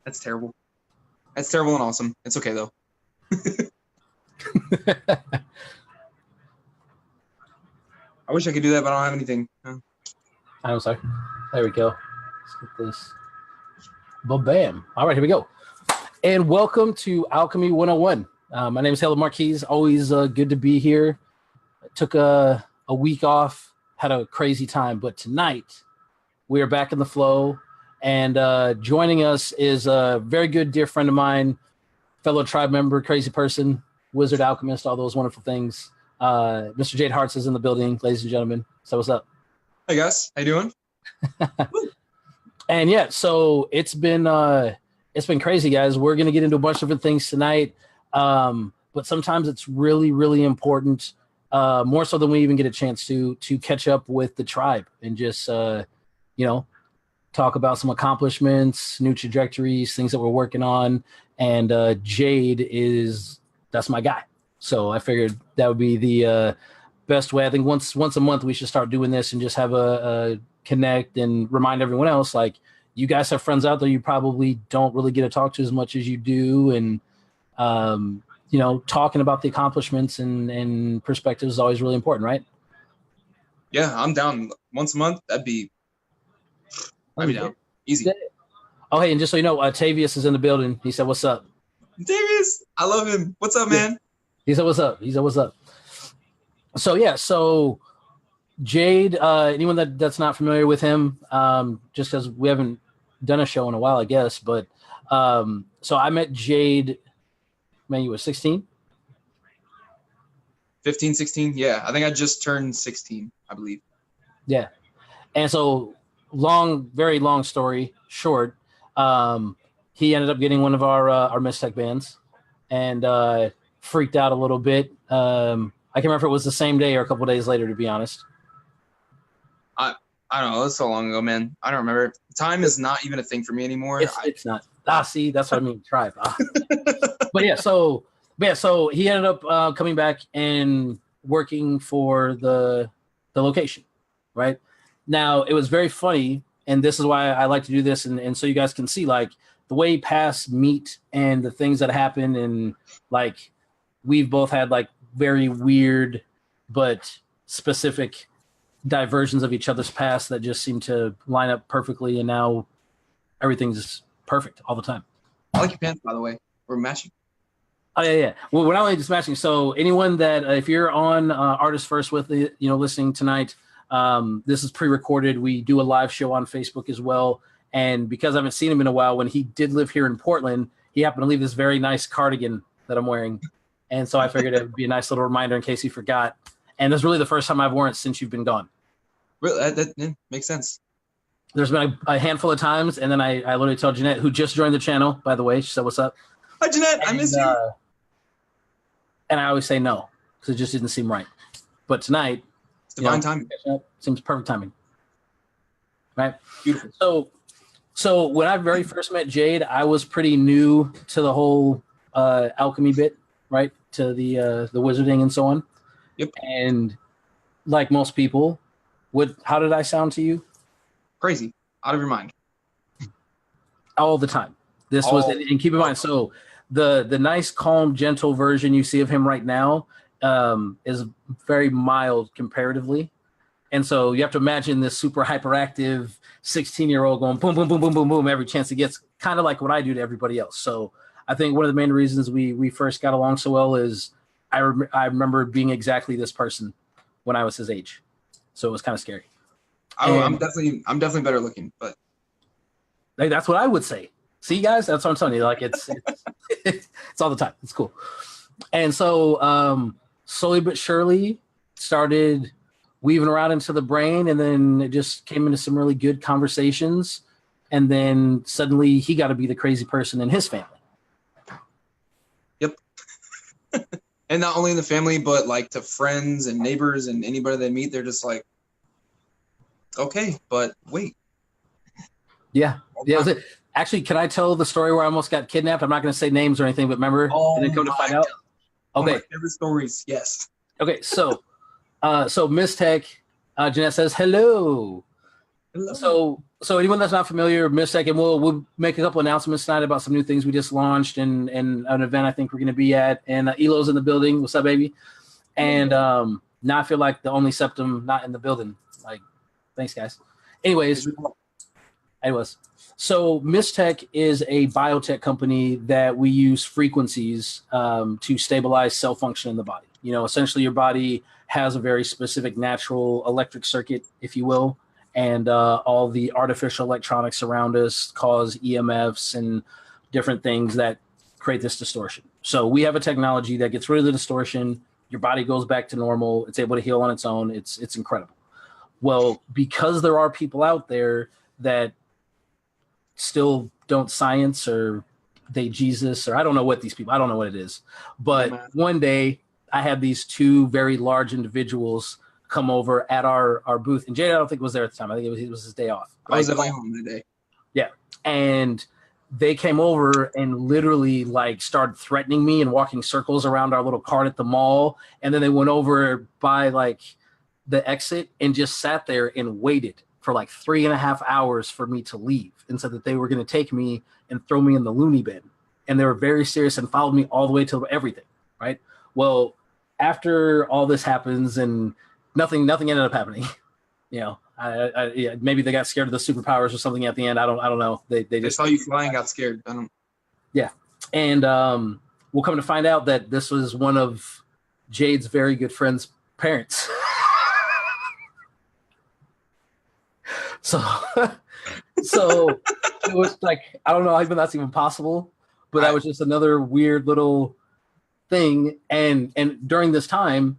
That's terrible. That's terrible and awesome. It's okay though. I wish I could do that, but I don't have anything. I'm sorry. There we go. Let's get this. Bam. All right, here we go. And welcome to Alchemy 101. My name is Helen Marquise. Always good to be here. Took a week off, had a crazy time, but tonight we are back in the flow. And joining us is a very good dear friend of mine, fellow tribe member, crazy person, wizard, alchemist, all those wonderful things. Mr. Jade Hartz is in the building, ladies and gentlemen. So what's up? Hey guys, how you doing? And yeah, so it's been crazy, guys. We're gonna get into a bunch of different things tonight, but sometimes it's really, really important, more so than we even get a chance to catch up with the tribe and just talk about some accomplishments, new trajectories, things that we're working on. And Jade that's my guy. So I figured that would be the best way. I think once a month we should start doing this and just have a connect and remind everyone else, like, you guys have friends out there you probably don't really get to talk to as much as you do. And, talking about the accomplishments and perspectives is always really important, right? Yeah, I'm down. Once a month, I'd be down. Easy. Oh, hey, and just so you know, Tavius is in the building. He said, "What's up?" Tavius, I love him. What's up, man? He said, "What's up?" "What's up?" So yeah, so Jade, anyone that's not familiar with him, just because we haven't done a show in a while, I guess. But so I met Jade. Man, you were 16? 15, 16? Yeah, I think I just turned 16, I believe. Yeah, and so very long story short, he ended up getting one of our Mistech bands and freaked out a little bit. I can't remember if it was the same day or a couple days later, to be honest. I don't know. That's so long ago, man. I don't remember. Time is not even a thing for me anymore. It's not. See, that's what I mean. Tribe. But yeah, so he ended up coming back and working for the location, right? Now, it was very funny, and this is why I like to do this, and so you guys can see, like, the way paths meet and the things that happen, and, like, we've both had, like, very weird but specific diversions of each other's past that just seem to line up perfectly, and now everything's perfect all the time. I like your pants, by the way. We're matching. Oh yeah. Well, we're not only just matching. So anyone that if you're on Artist First with listening tonight, this is pre-recorded. We do a live show on Facebook as well. And because I haven't seen him in a while, when he did live here in Portland, he happened to leave this very nice cardigan that I'm wearing. And so I figured it would be a nice little reminder in case he forgot. And this is really the first time I've worn it since you've been gone. Really, that makes sense. There's been a handful of times, and then I literally told Jeanette, who just joined the channel, by the way. She said, "What's up?" Hi, Jeanette. I miss you. And I always say no because it just didn't seem right. But tonight, it's divine timing. Seems perfect timing, right? Beautiful. So when I very first met Jade, I was pretty new to the whole alchemy bit, right? To the wizarding and so on. Yep. And like most people, how did I sound to you? Crazy, out of your mind. All the time. This was, and keep in mind, so the nice, calm, gentle version you see of him right now is very mild comparatively. And so you have to imagine this super hyperactive 16-year-old going boom, boom, boom, boom, boom, boom every chance he gets, kind of like what I do to everybody else. So I think one of the main reasons we first got along so well is I remember being exactly this person when I was his age. So it was kind of scary. I'm definitely better looking, but like, that's what I would say. See, guys, that's what I'm telling you. Like, it's it's all the time. It's cool. And so slowly but surely started weaving around into the brain, and then it just came into some really good conversations. And then suddenly he got to be the crazy person in his family. Yep. And not only in the family, but like to friends and neighbors and anybody they meet, they're just like, okay, but wait. Yeah. Actually, can I tell the story where I almost got kidnapped? I'm not going to say names or anything, but remember, and then come to find out. Okay. Favorite stories, yes. Okay, so Miss Tech, Jeanette says hello, So anyone that's not familiar, Mistech, and we'll make a couple announcements tonight about some new things we just launched and an event I think we're going to be at. And Elo's in the building. What's up, baby? And now I feel like the only septum not in the building. Like, thanks, guys. Anyways, so Mistech is a biotech company that we use frequencies to stabilize cell function in the body. You know, essentially your body has a very specific natural electric circuit, if you will. And all the artificial electronics around us cause EMFs and different things that create this distortion. So we have a technology that gets rid of the distortion. Your body goes back to normal. It's able to heal on its own. It's incredible. Well, because there are people out there that still don't science or they Jesus or I don't know what these people, I don't know what it is. But one day I had these two very large individuals come over at our booth, and Jade I don't think was there at the time. I think it was his day off. I was at my home that day. Yeah, and they came over and literally like started threatening me and walking circles around our little cart at the mall, and then they went over by like the exit and just sat there and waited for like 3.5 hours for me to leave, and said that they were going to take me and throw me in the loony bin, and they were very serious and followed me all the way to everything. Right. Well, after all this happens and nothing ended up happening. You know, yeah, maybe they got scared of the superpowers or something at the end. I don't know. They just saw you fly and got scared. I don't. Yeah, and we'll come to find out that this was one of Jade's very good friend's parents. so it was like, I don't know even that's even possible, but that was just another weird little thing. And during this time,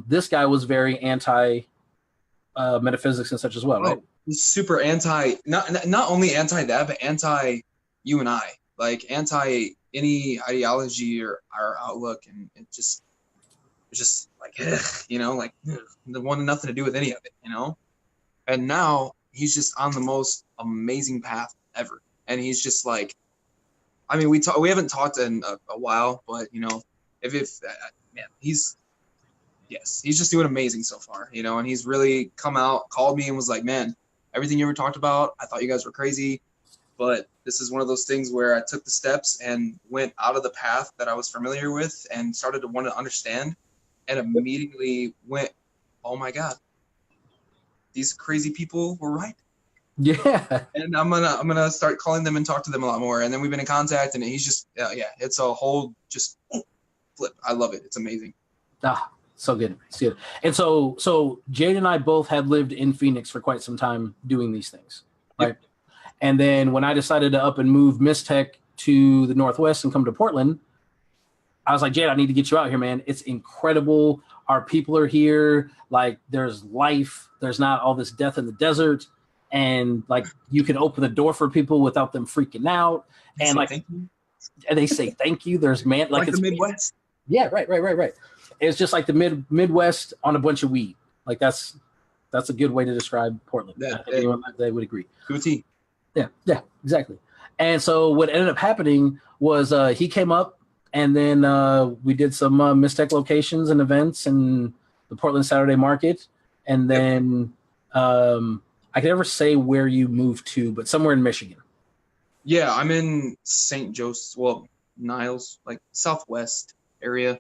this guy was very anti metaphysics and such as well, right? He's super anti, not only anti that, but anti you and I, like anti any ideology or our outlook, and it's just like, you know, like they wanted nothing to do with any of it, you know. And now he's just on the most amazing path ever, and he's just like, I mean, we haven't talked in a while, but you know, if man, he's just doing amazing so far, you know, and he's really come out, called me and was like, man, everything you ever talked about, I thought you guys were crazy, but this is one of those things where I took the steps and went out of the path that I was familiar with and started to want to understand, and immediately went, oh my God, these crazy people were right. Yeah. And I'm gonna start calling them and talk to them a lot more. And then we've been in contact, and he's just it's a whole just flip. I love it. It's amazing. So good. It's good. And so Jade and I both had lived in Phoenix for quite some time doing these things, right? Yep. And then when I decided to up and move Mistech to the Northwest and come to Portland, I was like, Jade, I need to get you out here, man. It's incredible. Our people are here. Like, there's life. There's not all this death in the desert. And like, you can open the door for people without them freaking out. And like, and they say thank you. There's like it's the Midwest. Yeah, right. It's just like the Midwest on a bunch of weed. Like that's a good way to describe Portland. I think anyone they would agree. Gootee. Yeah, exactly. And so what ended up happening was he came up, and then we did some Mistech locations and events and the Portland Saturday Market, and then I can never say where you moved to, but somewhere in Michigan. Yeah, I'm in St. Joseph, Niles, like Southwest area.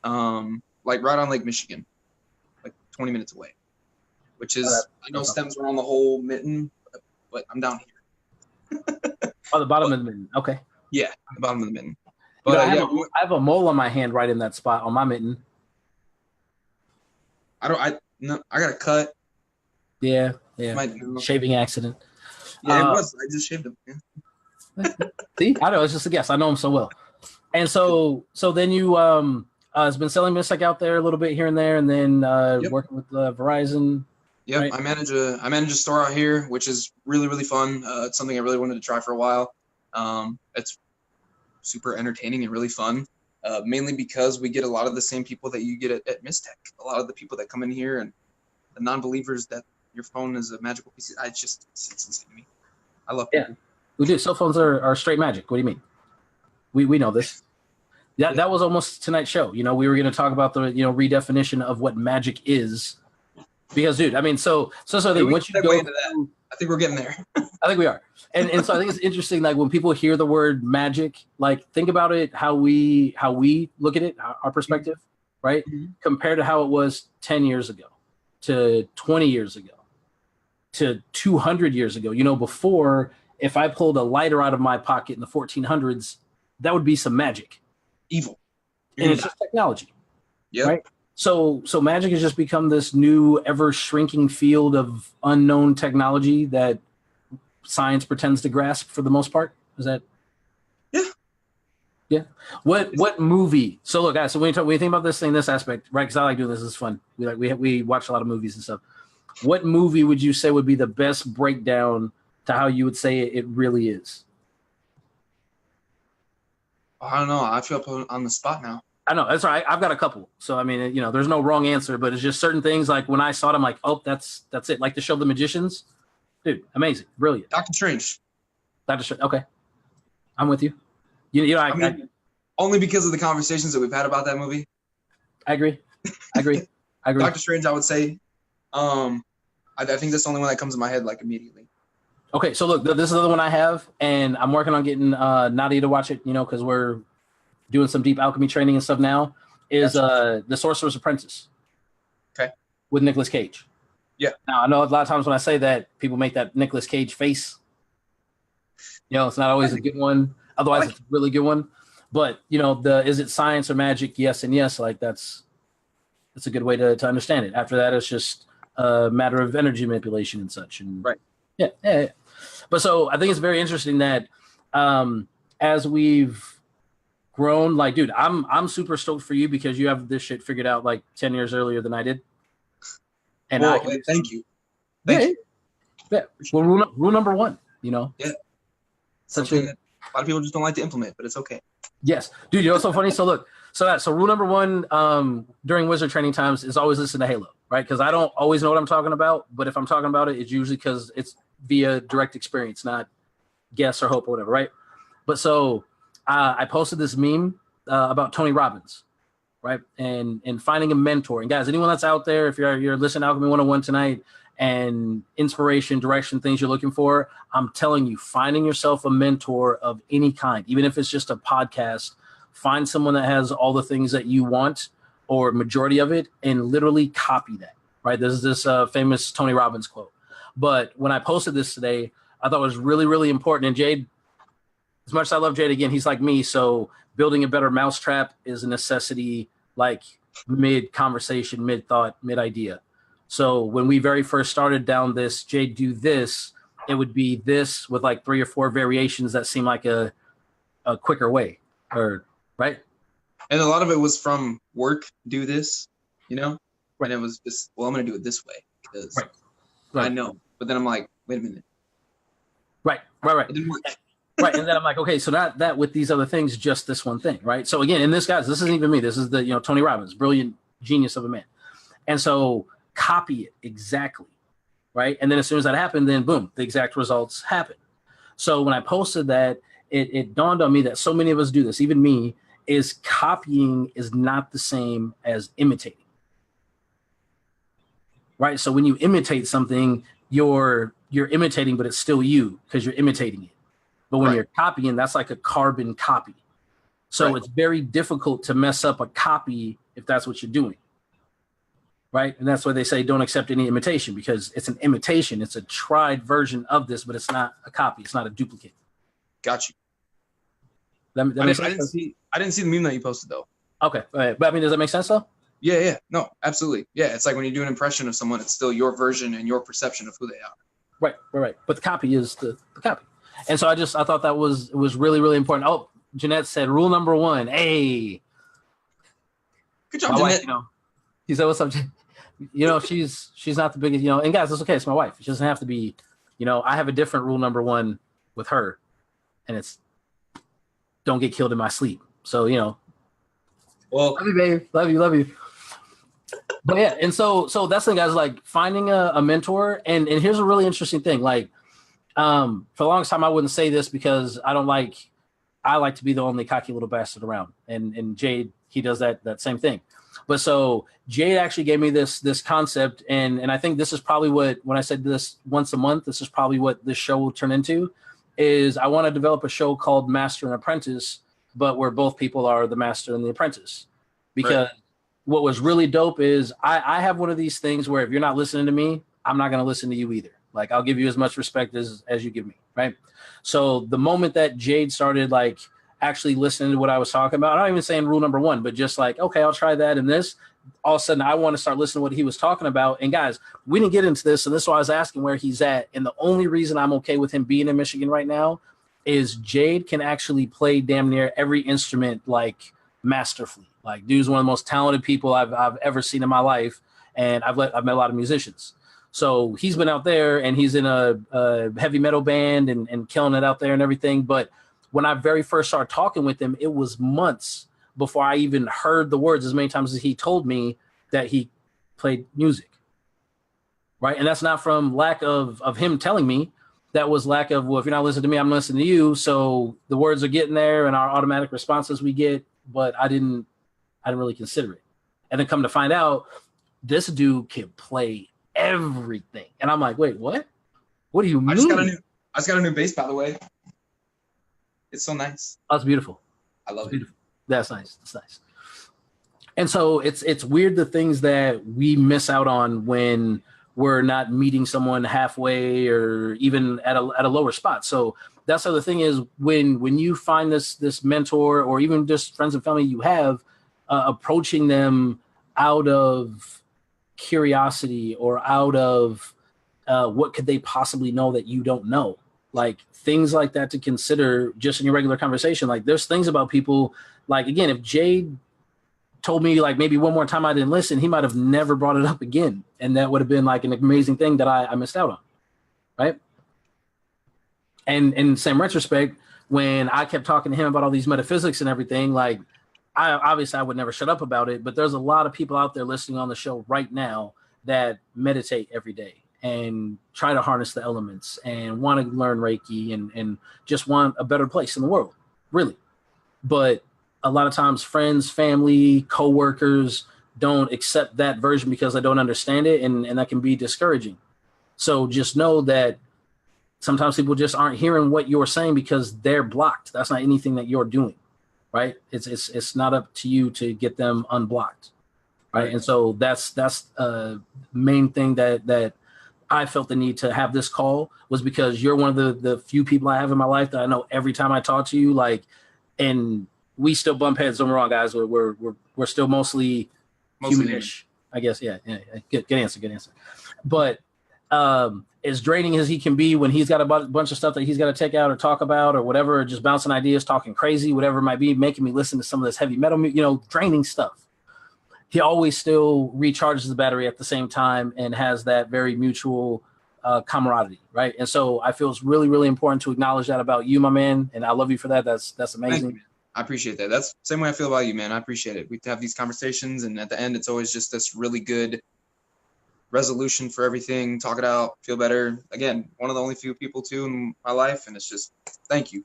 Like right on Lake Michigan, like 20 minutes away, which is, I know stems around the whole mitten, but I'm down here. The bottom of the mitten. Okay. Yeah, the bottom of the mitten. But I have a mole on my hand right in that spot on my mitten. I got a cut. Yeah. Shaving accident. Yeah, it was. I just shaved him. Yeah. See, I know, it's just a guess. I know him so well. And so then you has been selling Mistech out there a little bit here and there, and then working with Verizon. Yep, right? I manage a store out here, which is really, really fun. It's something I really wanted to try for a while. It's super entertaining and really fun, mainly because we get a lot of the same people that you get at Mistech. A lot of the people that come in here and the non-believers that your phone is a magical piece. It's insane to me. I love people. Yeah, we do. Cell phones are straight magic. What do you mean? We know this. That was almost tonight's show. You know, we were going to talk about the redefinition of what magic is, Because, dude, I mean, so once you go into that, I think we're getting there. I think we are. And so I think it's interesting, like when people hear the word magic, like think about it, how we look at it, our perspective, right? Mm-hmm. Compared to how it was 10 years ago, to 20 years ago, to 200 years ago. You know, before, if I pulled a lighter out of my pocket in the 1400s, that would be some magic. Evil. And it's just technology. Yeah. Right? So magic has just become this new, ever shrinking field of unknown technology that science pretends to grasp for the most part. Is that? Yeah. What movie? So look, guys. So when you think about this thing, this aspect, right? Because I like doing this. It's fun. We watch a lot of movies and stuff. What movie would you say would be the best breakdown to how you would say it really is? I don't know. I feel up on the spot now. I know, that's right. I've got a couple. So, I mean, you know, there's no wrong answer, but it's just certain things like when I saw it, I'm like, oh, that's it. Like the show The Magicians. Dude, amazing. Brilliant. Doctor Strange. Okay. I'm with you. You know, I mean, only because of the conversations that we've had about that movie. I agree. Doctor Strange, I would say. I think that's the only one that comes in my head, like, immediately. Okay, so look, this is the other one I have, and I'm working on getting Nadia to watch it, you know, because we're doing some deep alchemy training and stuff now, is The Sorcerer's Apprentice. Okay. With Nicolas Cage. Yeah. Now, I know a lot of times when I say that, people make that Nicolas Cage face. You know, it's not always a good one. Otherwise, it's a really good one. But, you know, is it science or magic? Yes and yes. Like, that's a good way to understand it. After that, it's just a matter of energy manipulation and such. And right. Yeah. But so I think it's very interesting that as we've grown, like, dude, I'm super stoked for you because you have this shit figured out like 10 years earlier than I did. And thank you. Yeah. Well, rule number one, you know. Yeah. Something that a lot of people just don't like to implement, but it's okay. Yes, dude. You know what's so funny? So look, so rule number one during wizard training times is always listen to Halo, right? Because I don't always know what I'm talking about, but if I'm talking about it, it's usually because it's via direct experience, not guess or hope or whatever, right? But so I posted this meme about Tony Robbins, right? And finding a mentor. And guys, anyone that's out there, if you're listening to Alchemy 101 tonight and inspiration, direction, things you're looking for, I'm telling you, finding yourself a mentor of any kind, even if it's just a podcast, find someone that has all the things that you want or majority of it and literally copy that, right? This is this famous Tony Robbins quote. But when I posted this today, I thought it was really, really important. And Jade, as much as I love Jade, again, he's like me. So building a better mousetrap is a necessity, like mid-conversation, mid-thought, mid-idea. So when we very first started down this, Jade, do this, it would be this with like 3 or 4 variations that seem like a quicker way, or right? And a lot of it was from work, do this, you know? Right. And it was just, well, I'm going to do it this way because I know. But then I'm like, wait a minute. Right. It didn't work. Right. And then I'm like, okay, so not that with these other things, just this one thing, right? So again, in this, guys, this isn't even me. This is the, you know, Tony Robbins, brilliant genius of a man. And so copy it exactly, right? And then as soon as that happened, then boom, the exact results happen. So when I posted that, it dawned on me that so many of us do this, even me, is copying is not the same as imitating. Right? So when you imitate something, you're imitating, but it's still you because you're imitating it. But when you're copying, that's like a carbon copy. So it's very difficult to mess up a copy if that's what you're doing. Right? And that's why they say don't accept any imitation, because it's an imitation. It's a tried version of this, but it's not a copy. It's not a duplicate. Got you. I didn't see the meme that you posted, though. Okay. But I mean, does that make sense, though? Yeah. No, absolutely. Yeah, it's like when you do an impression of someone, it's still your version and your perception of who they are. Right. But the copy is the copy. And so I thought that was really, really important. Oh, Jeanette said rule number 1. Hey. Good job, Jeanette. Wife, you know, he said, what's up, you know, she's not the biggest, you know, and guys, it's okay. It's my wife. She doesn't have to be, you know, I have a different rule number 1 with her, and it's don't get killed in my sleep. So, you know, well, love you, babe. Love you. But yeah, and so that's the thing, guys, like finding a mentor. And here's a really interesting thing. Like, for the longest time, I wouldn't say this because I like to be the only cocky little bastard around. And Jade, he does that same thing. But so Jade actually gave me this concept, and I think this is probably what, when I said this once a month, this is probably what this show will turn into, is I want to develop a show called Master and Apprentice, but where both people are the master and the apprentice. Because what was really dope is I have one of these things where if you're not listening to me, I'm not going to listen to you either. Like, I'll give you as much respect as you give me, right? So the moment that Jade started, like, actually listening to what I was talking about, I'm not even saying rule number one, but just like, okay, I'll try that and this, all of a sudden I want to start listening to what he was talking about. And guys, we didn't get into this, and this is why I was asking where he's at. And the only reason I'm okay with him being in Michigan right now is Jade can actually play damn near every instrument like masterfully. Like, dude's one of the most talented people I've ever seen in my life, and I've met a lot of musicians. So he's been out there, and he's in a heavy metal band and killing it out there and everything. But when I very first started talking with him, it was months before I even heard the words as many times as he told me that he played music. Right. And that's not from lack of him telling me. That was lack of, well, if you're not listening to me, I'm listening to you. So the words are getting there and our automatic responses we get, but I didn't really consider it. And then come to find out, this dude can play everything. And I'm like, wait, what? What do you mean? I just got a new bass, by the way. It's so nice. Oh, it's beautiful. I love it. Beautiful. That's nice. That's nice. And so it's weird, the things that we miss out on when we're not meeting someone halfway or even at a lower spot. So that's the other thing is when you find this mentor or even just friends and family you have, approaching them out of curiosity or out of what could they possibly know that you don't know. Like, things like that to consider just in your regular conversation. Like, there's things about people, like, again, if Jade told me like maybe one more time I didn't listen, he might have never brought it up again. And that would have been like an amazing thing that I missed out on. Right. And in same retrospect, when I kept talking to him about all these metaphysics and everything, like, I would never shut up about it, but there's a lot of people out there listening on the show right now that meditate every day and try to harness the elements and want to learn Reiki and just want a better place in the world, really. But a lot of times friends, family, coworkers don't accept that version because they don't understand it, and that can be discouraging. So just know that sometimes people just aren't hearing what you're saying because they're blocked. That's not anything that you're doing, right? It's not up to you to get them unblocked, right? And so that's main thing that I felt the need to have this call, was because you're one of the few people I have in my life that I know every time I talk to you, like, and we still bump heads. Don't get me wrong, guys. We're still mostly humanish, I guess. Yeah. Good answer. But as draining as he can be when he's got a bunch of stuff that he's got to take out or talk about or whatever, or just bouncing ideas, talking crazy, whatever it might be, making me listen to some of this heavy metal, draining stuff. He always still recharges the battery at the same time and has that very mutual camaraderie, right? And so I feel it's really, really important to acknowledge that about you, my man, and I love you for that. That's amazing. Thank you. I appreciate that. That's the same way I feel about you, man. I appreciate it. We have these conversations, and at the end, it's always just this really good resolution for everything. Talk it out, feel better. Again, one of the only few people too in my life, and it's just thank you.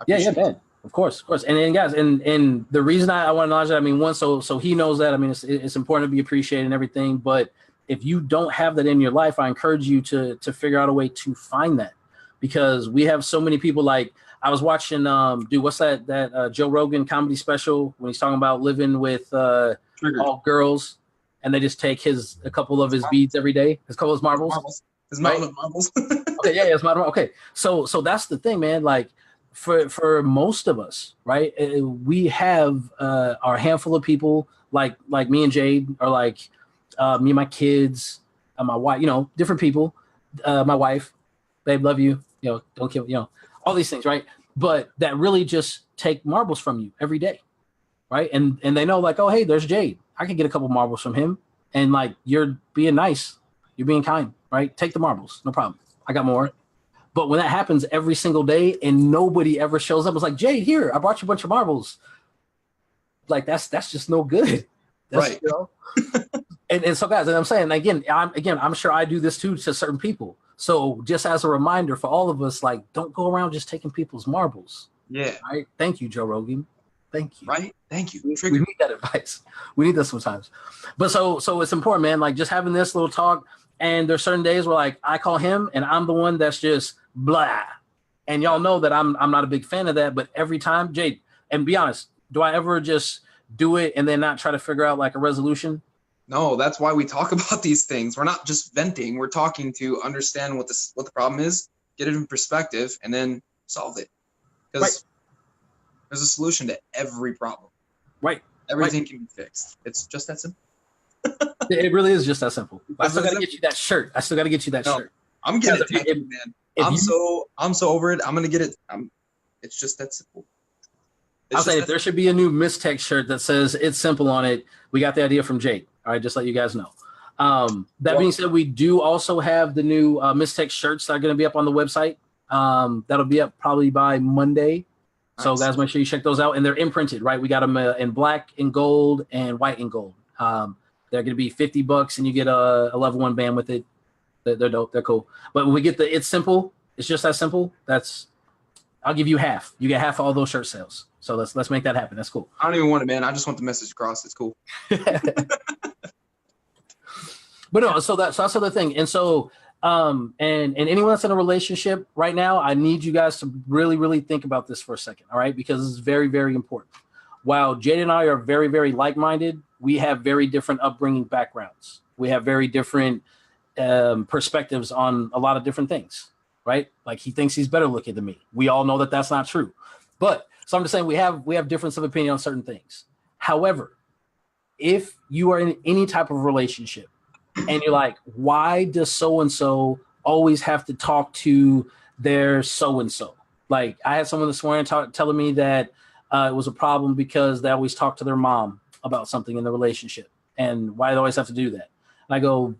Yeah, man. Of course. And then, guys, and the reason I want to acknowledge that, I mean, one, so he knows that. I mean, it's important to be appreciated and everything. But if you don't have that in your life, I encourage you to figure out a way to find that, because we have so many people. Like, I was watching, what's that Joe Rogan comedy special when he's talking about living with all girls, and they just take a couple of his beads every day, a couple of his marbles. His marbles. Okay, yeah, it's marble. Okay, so that's the thing, man. Like, for most of us, right? We have our handful of people like me and Jade, or like me and my kids, my wife, different people. My wife, babe, love you. Don't kill. All these things, right? But that really just take marbles from you every day, right? And they know, like, oh, hey, there's Jade. I can get a couple marbles from him, and like, you're being nice, you're being kind, right? Take the marbles, no problem. I got more. But when that happens every single day and nobody ever shows up, it's like, Jade, here, I brought you a bunch of marbles. Like, that's just no good. That's, right. And so, guys, and I'm saying, I'm sure I do this too to certain people. So just as a reminder for all of us, like, don't go around just taking people's marbles. Yeah. Right. Thank you, Joe Rogan. Thank you. Right? Thank you. We need that advice. We need that sometimes. But so it's important, man. Like just having this little talk, and there's certain days where like I call him and I'm the one that's just blah. And y'all know that I'm not a big fan of that. But every time, Jade, and be honest, do I ever just do it and then not try to figure out like a resolution? No, that's why we talk about these things. We're not just venting. We're talking to understand what the problem is, get it in perspective, and then solve it. Because there's a solution to every problem. Right. Everything can be fixed. It's just that simple. It really is just that simple. I still got to get you that shirt. Shirt. I'm getting it, man. I'm so over it. I'm gonna get it. It's just that simple. I'll say if there should be a new Mistech shirt that says "It's simple" on it, we got the idea from Jake. All right, just let you guys know. That being said, we do also have the new Mistech shirts that are going to be up on the website. That'll be up probably by Monday. So guys, make sure you check those out. And they're imprinted, right? We got them in black and gold and white and gold. They're going to be $50, and you get a level 1 band with it. They're dope. They're cool. But when we get the "It's simple," it's just that simple. I'll give you half. You get half of all those shirt sales. So let's make that happen. That's cool. I don't even want it, man. I just want the message across. It's cool. But no, so that's the other thing. And so and anyone that's in a relationship right now, I need you guys to really, really think about this for a second, all right? Because it's very, very important. While Jade and I are very, very like-minded, we have very different upbringing backgrounds. We have very different perspectives on a lot of different things, right? Like he thinks he's better looking than me. We all know that that's not true. But so I'm just saying we have difference of opinion on certain things. However, if you are in any type of relationship and you're like, why does so-and-so always have to talk to their so-and-so? Like I had someone this morning telling me that it was a problem because they always talk to their mom about something in the relationship. And why do they always have to do that? And I go,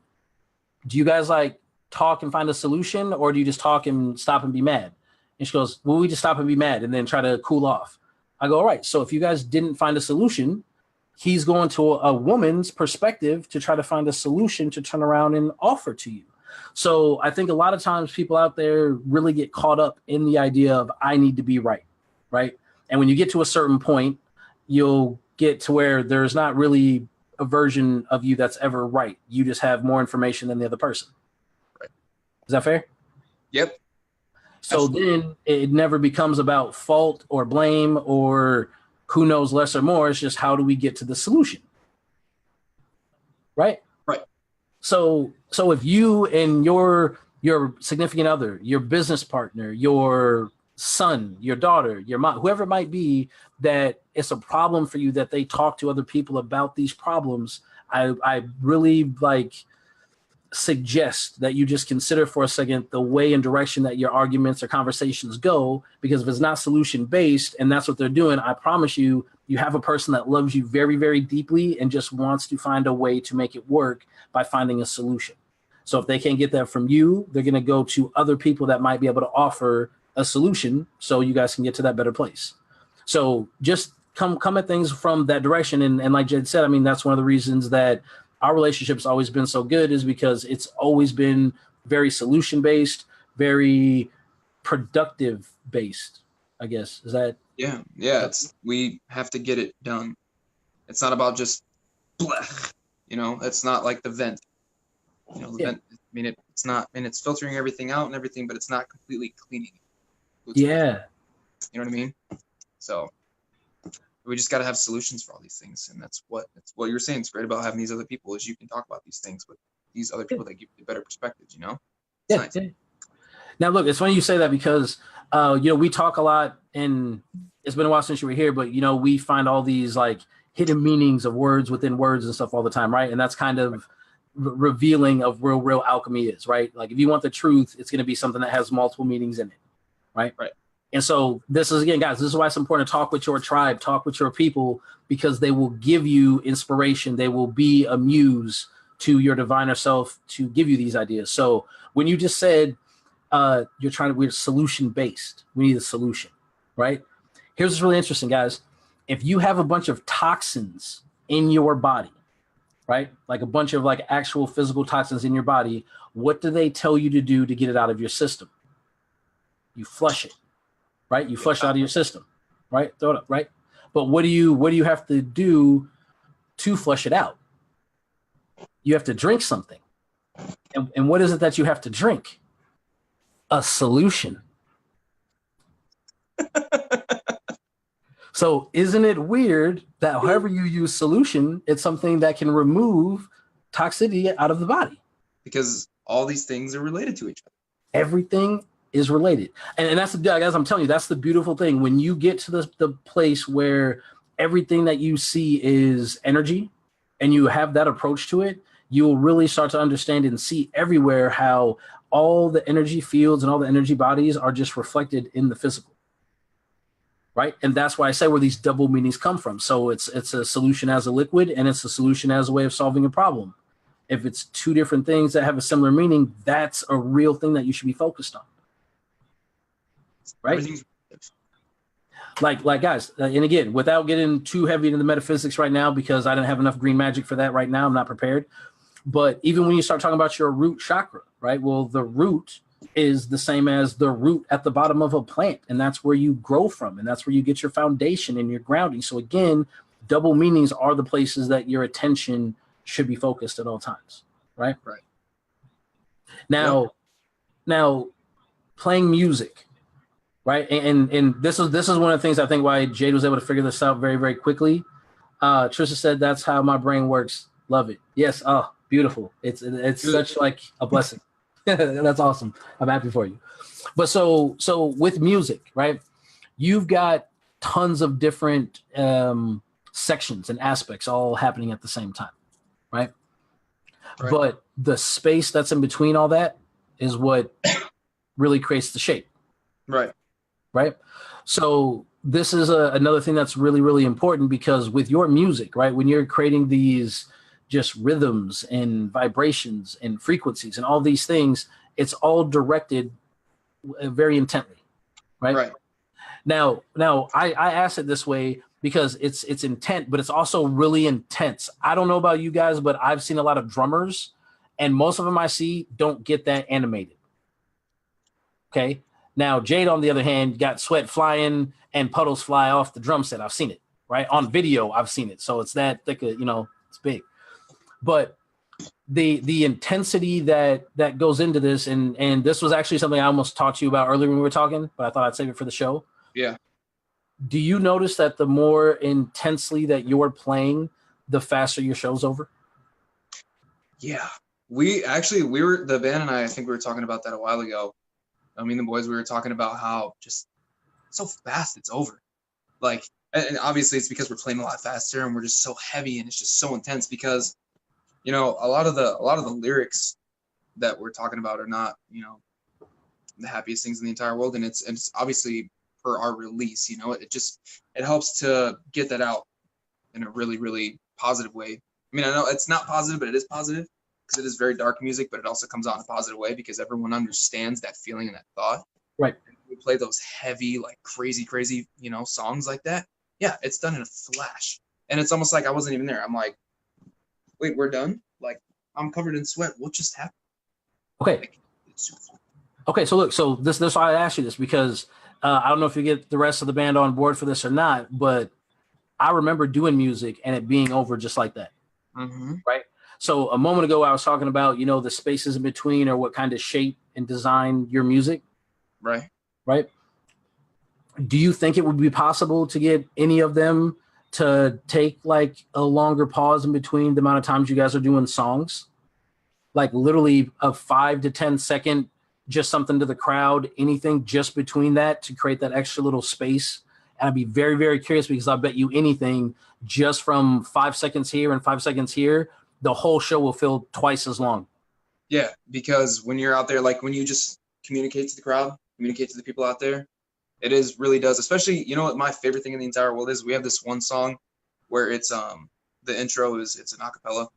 do you guys like talk and find a solution, or do you just talk and stop and be mad? And she goes, well, we just stop and be mad and then try to cool off. I go, all right. So if you guys didn't find a solution, he's going to a woman's perspective to try to find a solution to turn around and offer to you. So I think a lot of times people out there really get caught up in the idea of I need to be right, right? And when you get to a certain point, you'll get to where there's not really a version of you that's ever right. You just have more information than the other person. Right. Is that fair? Yep. So then it never becomes about fault or blame or who knows less or more. It's just how do we get to the solution? Right? Right. So if you and your significant other, your business partner, your son, your daughter, your mom, whoever it might be, that it's a problem for you that they talk to other people about these problems, I really suggest that you just consider for a second the way and direction that your arguments or conversations go, because if it's not solution based and that's what they're doing, I promise you have a person that loves you very, very deeply and just wants to find a way to make it work by finding a solution. So if they can't get that from you, they're going to go to other people that might be able to offer a solution so you guys can get to that better place. So just come at things from that direction. And like Jed said, I mean, that's one of the reasons that our relationship's always been so good, is because it's always been very solution-based, very productive-based, I guess. Is that? Yeah. We have to get it done. It's not about just blech, it's not like the vent. The vent, it's not, and it's filtering everything out and everything, but it's not completely cleaning it. Yeah. You know what I mean? So we just got to have solutions for all these things, and that's what you're saying. It's great about having these other people, is you can talk about these things with these other people that give you better perspectives. It's nice. Yeah. Now, look, it's funny you say that because we talk a lot, and it's been a while since you were here, but we find all these hidden meanings of words within words and stuff all the time, right? And that's kind of revealing of real alchemy is, right? Like if you want the truth, it's going to be something that has multiple meanings in it, right? Right. And so this is, again, guys, this is why it's important to talk with your tribe, talk with your people, because they will give you inspiration. They will be a muse to your diviner self to give you these ideas. So when you just said we're solution-based, we need a solution, right? Here's what's really interesting, guys. If you have a bunch of toxins in your body, right? Like a bunch of actual physical toxins in your body, what do they tell you to do to get it out of your system? You flush it. Right? You flush it out of your system, right? Throw it up, right? But what do you have to do to flush it out? You have to drink something. And what is it that you have to drink? A solution. So isn't it weird that however you use solution, it's something that can remove toxicity out of the body? Because all these things are related to each other. Everything is related. And that's, guys, I'm telling you, that's the beautiful thing. When you get to the place where everything that you see is energy and you have that approach to it, you'll really start to understand and see everywhere how all the energy fields and all the energy bodies are just reflected in the physical. Right. And that's why I say where these double meanings come from. So it's a solution as a liquid and it's a solution as a way of solving a problem. If it's two different things that have a similar meaning, that's a real thing that you should be focused on. Right. Like guys, and again, without getting too heavy into the metaphysics right now, because I didn't have enough green magic for that right now, I'm not prepared. But even when you start talking about your root chakra, right? Well, the root is the same as the root at the bottom of a plant, and that's where you grow from, and that's where you get your foundation and your grounding. So again, double meanings are the places that your attention should be focused at all times, right? Right. Now playing music, right? And this is one of the things I think why Jade was able to figure this out very, very quickly. Trisha said, "That's how my brain works." Love it. Yes. Oh, beautiful. It's such like a blessing. That's awesome. I'm happy for you. But so with music, right? You've got tons of different sections and aspects all happening at the same time, right? But the space that's in between all that is what really creates the shape. Right. So this is another thing that's really, really important, because with your music, right, when you're creating these just rhythms and vibrations and frequencies and all these things, it's all directed very intently, right? Now I asked it this way because it's intent, but it's also really intense. I don't know about you guys, but I've seen a lot of drummers, and most of them I see don't get that animated. Okay. Now Jade, on the other hand, got sweat flying and puddles fly off the drum set. I've seen it, right? On video, I've seen it. So it's that thick, it's big. But the intensity that goes into this, and this was actually something I almost talked to you about earlier when we were talking, but I thought I'd save it for the show. Yeah. Do you notice that the more intensely that you're playing, the faster your show's over? Yeah. We were, the band and I think we were talking about that a while ago. I mean, the boys, we were talking about how just so fast it's over. Like, and obviously it's because we're playing a lot faster and we're just so heavy and it's just so intense, because a lot of the lyrics that we're talking about are not, the happiest things in the entire world. And it's obviously per our release, it helps to get that out in a really, really positive way. I mean, I know it's not positive, but it is positive because it is very dark music, but it also comes out in a positive way because everyone understands that feeling and that thought. Right. And we play those heavy, like crazy, songs like that. Yeah, it's done in a flash. And it's almost like I wasn't even there. I'm like, wait, we're done? Like, I'm covered in sweat. What just happened? Okay. Okay, so look, so this why I asked you this, because I don't know if you get the rest of the band on board for this or not, but I remember doing music and it being over just like that. Mm-hmm. Right? So a moment ago, I was talking about, the spaces in between or what kind of shape and design your music. Right. Right. Do you think it would be possible to get any of them to take like a longer pause in between the amount of times you guys are doing songs? Like literally a 5 to 10 second, just something to the crowd, anything just between that to create that extra little space. And I'd be very, very curious, because I bet you anything just from 5 seconds here and 5 seconds here, the whole show will feel twice as long. Yeah, because when you're out there, like when you just communicate to the crowd, communicate to the people out there, it really does. Especially, what my favorite thing in the entire world is? We have this one song where it's the intro it's an acapella,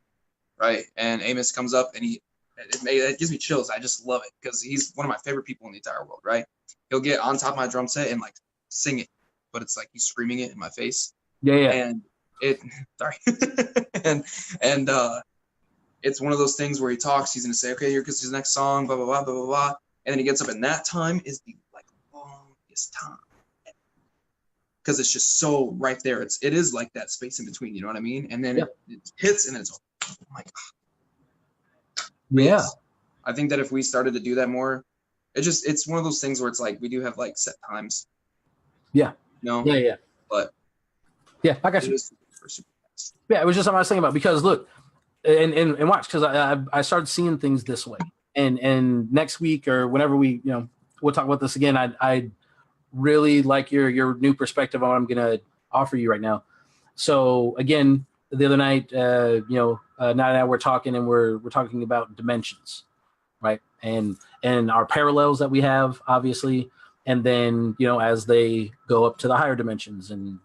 right? And Amos comes up and it gives me chills. I just love it because he's one of my favorite people in the entire world, right? He'll get on top of my drum set and like sing it, but it's like he's screaming it in my face. Yeah. And sorry. and it's one of those things where he talks. He's gonna say, okay, here goes his next song, blah blah blah blah blah blah, and then he gets up, and that time is the like longest time. because it's just so right there. It is like that space in between, you know what I mean? And then it hits and it's like, yeah. I think that if we started to do that more, it's one of those things where it's like we do have like set times. Yeah. No. Yeah. But yeah, I got you. Yeah, it was just something I was thinking about because look, and watch, because I started seeing things this way, and next week or whenever we we'll talk about this again. I really like your new perspective on what I'm gonna offer you right now. So again, the other night, Nat and I were talking, and we're talking about dimensions, right? And our parallels that we have, obviously, and then as they go up to the higher dimensions, and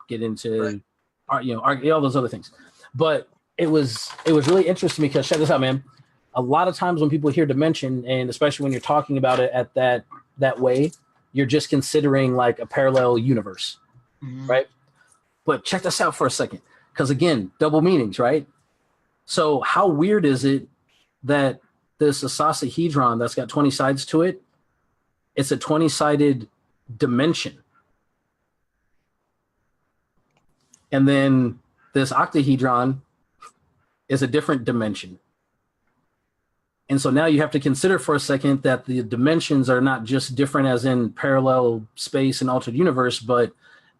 get into all those other things. But it was really interesting because check this out, man. A lot of times when people hear dimension, and especially when you're talking about it at that way, you're just considering like a parallel universe, right? But check this out for a second, because again, double meanings, right? So how weird is it that this icosahedron that's got 20 sides to it, it's a 20-sided dimension. And then this octahedron is a different dimension. And so now you have to consider for a second that the dimensions are not just different as in parallel space and altered universe, but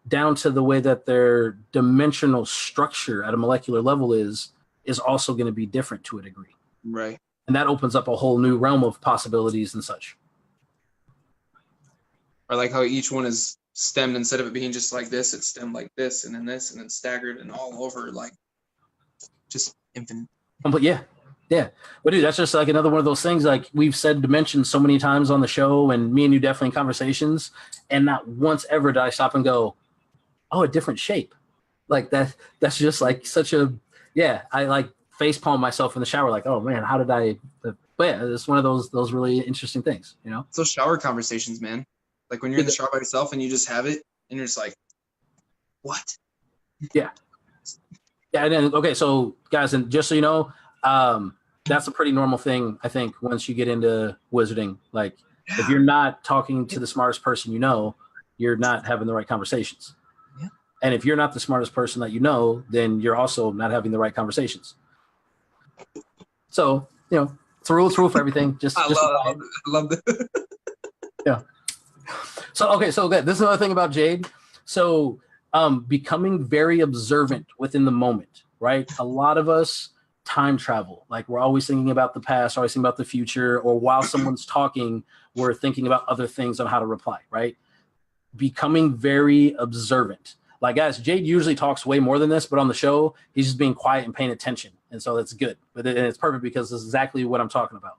down to the way that their dimensional structure at a molecular level is also going to be different to a degree. Right. And that opens up a whole new realm of possibilities and such. Or like how each one is stemmed, instead of it being just like this, it's stemmed like this, and then staggered and all over, like just infinite. But yeah. But dude, that's just like another one of those things. Like we've said dimensions so many times on the show, and me and you definitely in conversations, and not once ever did I stop and go, oh, a different shape. Like that's just like such a, I like face palm myself in the shower, like, oh man, how did I, but yeah, it's one of those really interesting things, So shower conversations, man. Like when you're in the shower by yourself and you just have it and you're just like, what? Yeah. And then, okay, so guys, and just so you know, that's a pretty normal thing, I think, once you get into wizarding. Like if you're not talking to the smartest person you're not having the right conversations. Yeah. And if you're not the smartest person that then you're also not having the right conversations. So, it's a rule for everything. I love it. Yeah. So, okay, so this is another thing about Jade. So, becoming very observant within the moment, right? A lot of us time travel. Like we're always thinking about the past, always thinking about the future, or while someone's talking, we're thinking about other things on how to reply, right? Becoming very observant. Like, guys, Jade usually talks way more than this, but on the show, he's just being quiet and paying attention. And so that's good. And it's perfect because this is exactly what I'm talking about.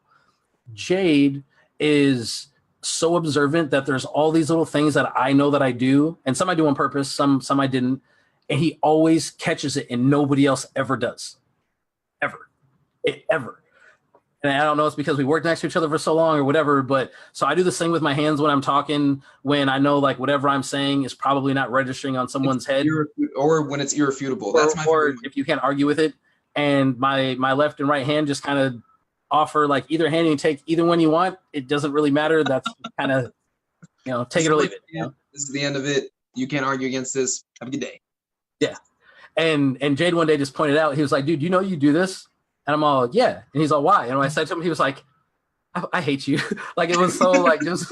Jade is so observant that there's all these little things that I know that I do, and some I do on purpose, some I didn't, and he always catches it, and nobody else ever does. Ever. And I don't know, it's because we worked next to each other for so long or whatever, but so I do this thing with my hands when I'm talking, when I know like whatever I'm saying is probably not registering on someone's head. Or when it's irrefutable. That's my favorite. If you can't argue with it. And my left and right hand just kind of offer like either hand, you take either one you want. It doesn't really matter. That's kind of, take it or leave it. This is the end of it. You can't argue against this. Have a good day. Yeah. And Jade one day just pointed out, he was like, dude, you do this? And I'm all, yeah. And he's all, why? And when I said to him, he was like, I hate you. Like it was so like just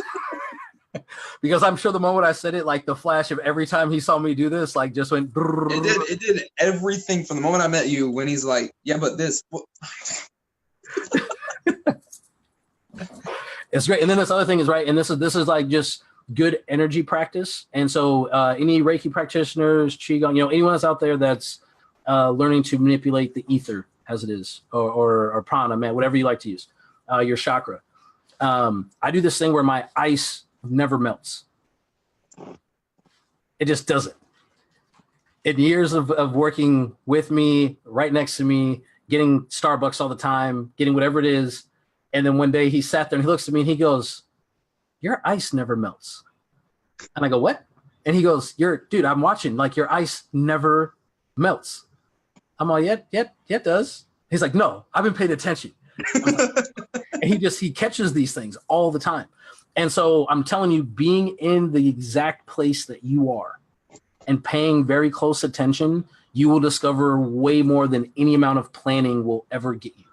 because I'm sure the moment I said it, like the flash of every time he saw me do this, like just went. It did everything from the moment I met you when he's like, yeah, but this. It's great. And then this other thing is right. And this is like just good energy practice. And so any Reiki practitioners, Qigong, anyone that's out there that's learning to manipulate the ether as it is, or prana, man, whatever you like to use, your chakra. I do this thing where my ice never melts. It just doesn't. In years of working with me, right next to me, getting Starbucks all the time, getting whatever it is. And then one day he sat there and he looks at me and he goes, your ice never melts. And I go, what? And he goes, dude, I'm watching, like your ice never melts. I'm all, yeah, it does. He's like, no, I've been paying attention. And he catches these things all the time. And so I'm telling you, being in the exact place that you are and paying very close attention, you will discover way more than any amount of planning will ever get you.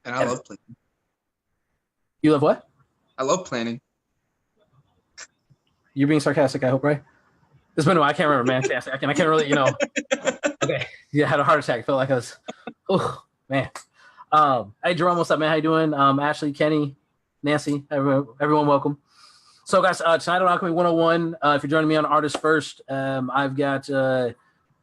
And I love planning. You love what? I love planning. You're being sarcastic, I hope, right? It's been a while. I can't remember, man. I can't really, Okay. Yeah, I had a heart attack. Felt like I was, oh, man. Hey, Jerome, what's up, man? How you doing? Ashley, Kenny, Nancy, everyone welcome. So, guys, tonight on Alchemy 101, if you're joining me on Artist First, I've got a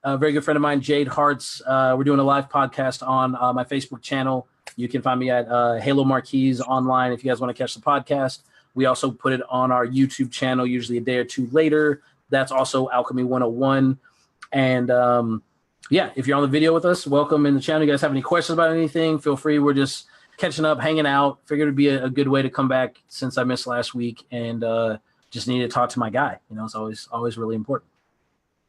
very good friend of mine, Jade Hartz. We're doing a live podcast on my Facebook channel. You can find me at Halo Marquise online if you guys want to catch the podcast. We also put it on our YouTube channel, usually a day or two later. That's also Alchemy 101. And if you're on the video with us, welcome in the channel. You guys have any questions about anything, feel free. We're just catching up, hanging out. Figured it'd be a good way to come back since I missed last week and just needed to talk to my guy. It's always really important.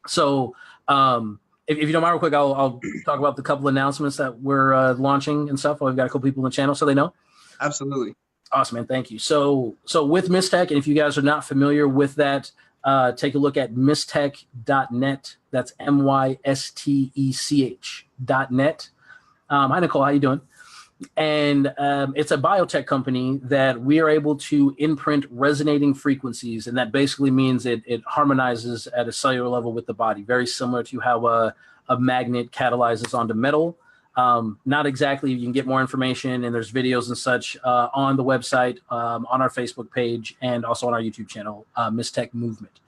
So if you don't mind real quick, I'll talk about the couple announcements that we're launching and stuff. We've got a couple people in the channel so they know. Absolutely. Awesome, man. Thank you. So with Mystech, and if you guys are not familiar with that, take a look at mystech.net. That's mystech.net. Hi, Nicole. How you doing? And it's a biotech company that we are able to imprint resonating frequencies, and that basically means it harmonizes at a cellular level with the body, very similar to how a magnet catalyzes onto metal. Not exactly. You can get more information, and there's videos and such on the website, on our Facebook page, and also on our YouTube channel, Mystech Movement.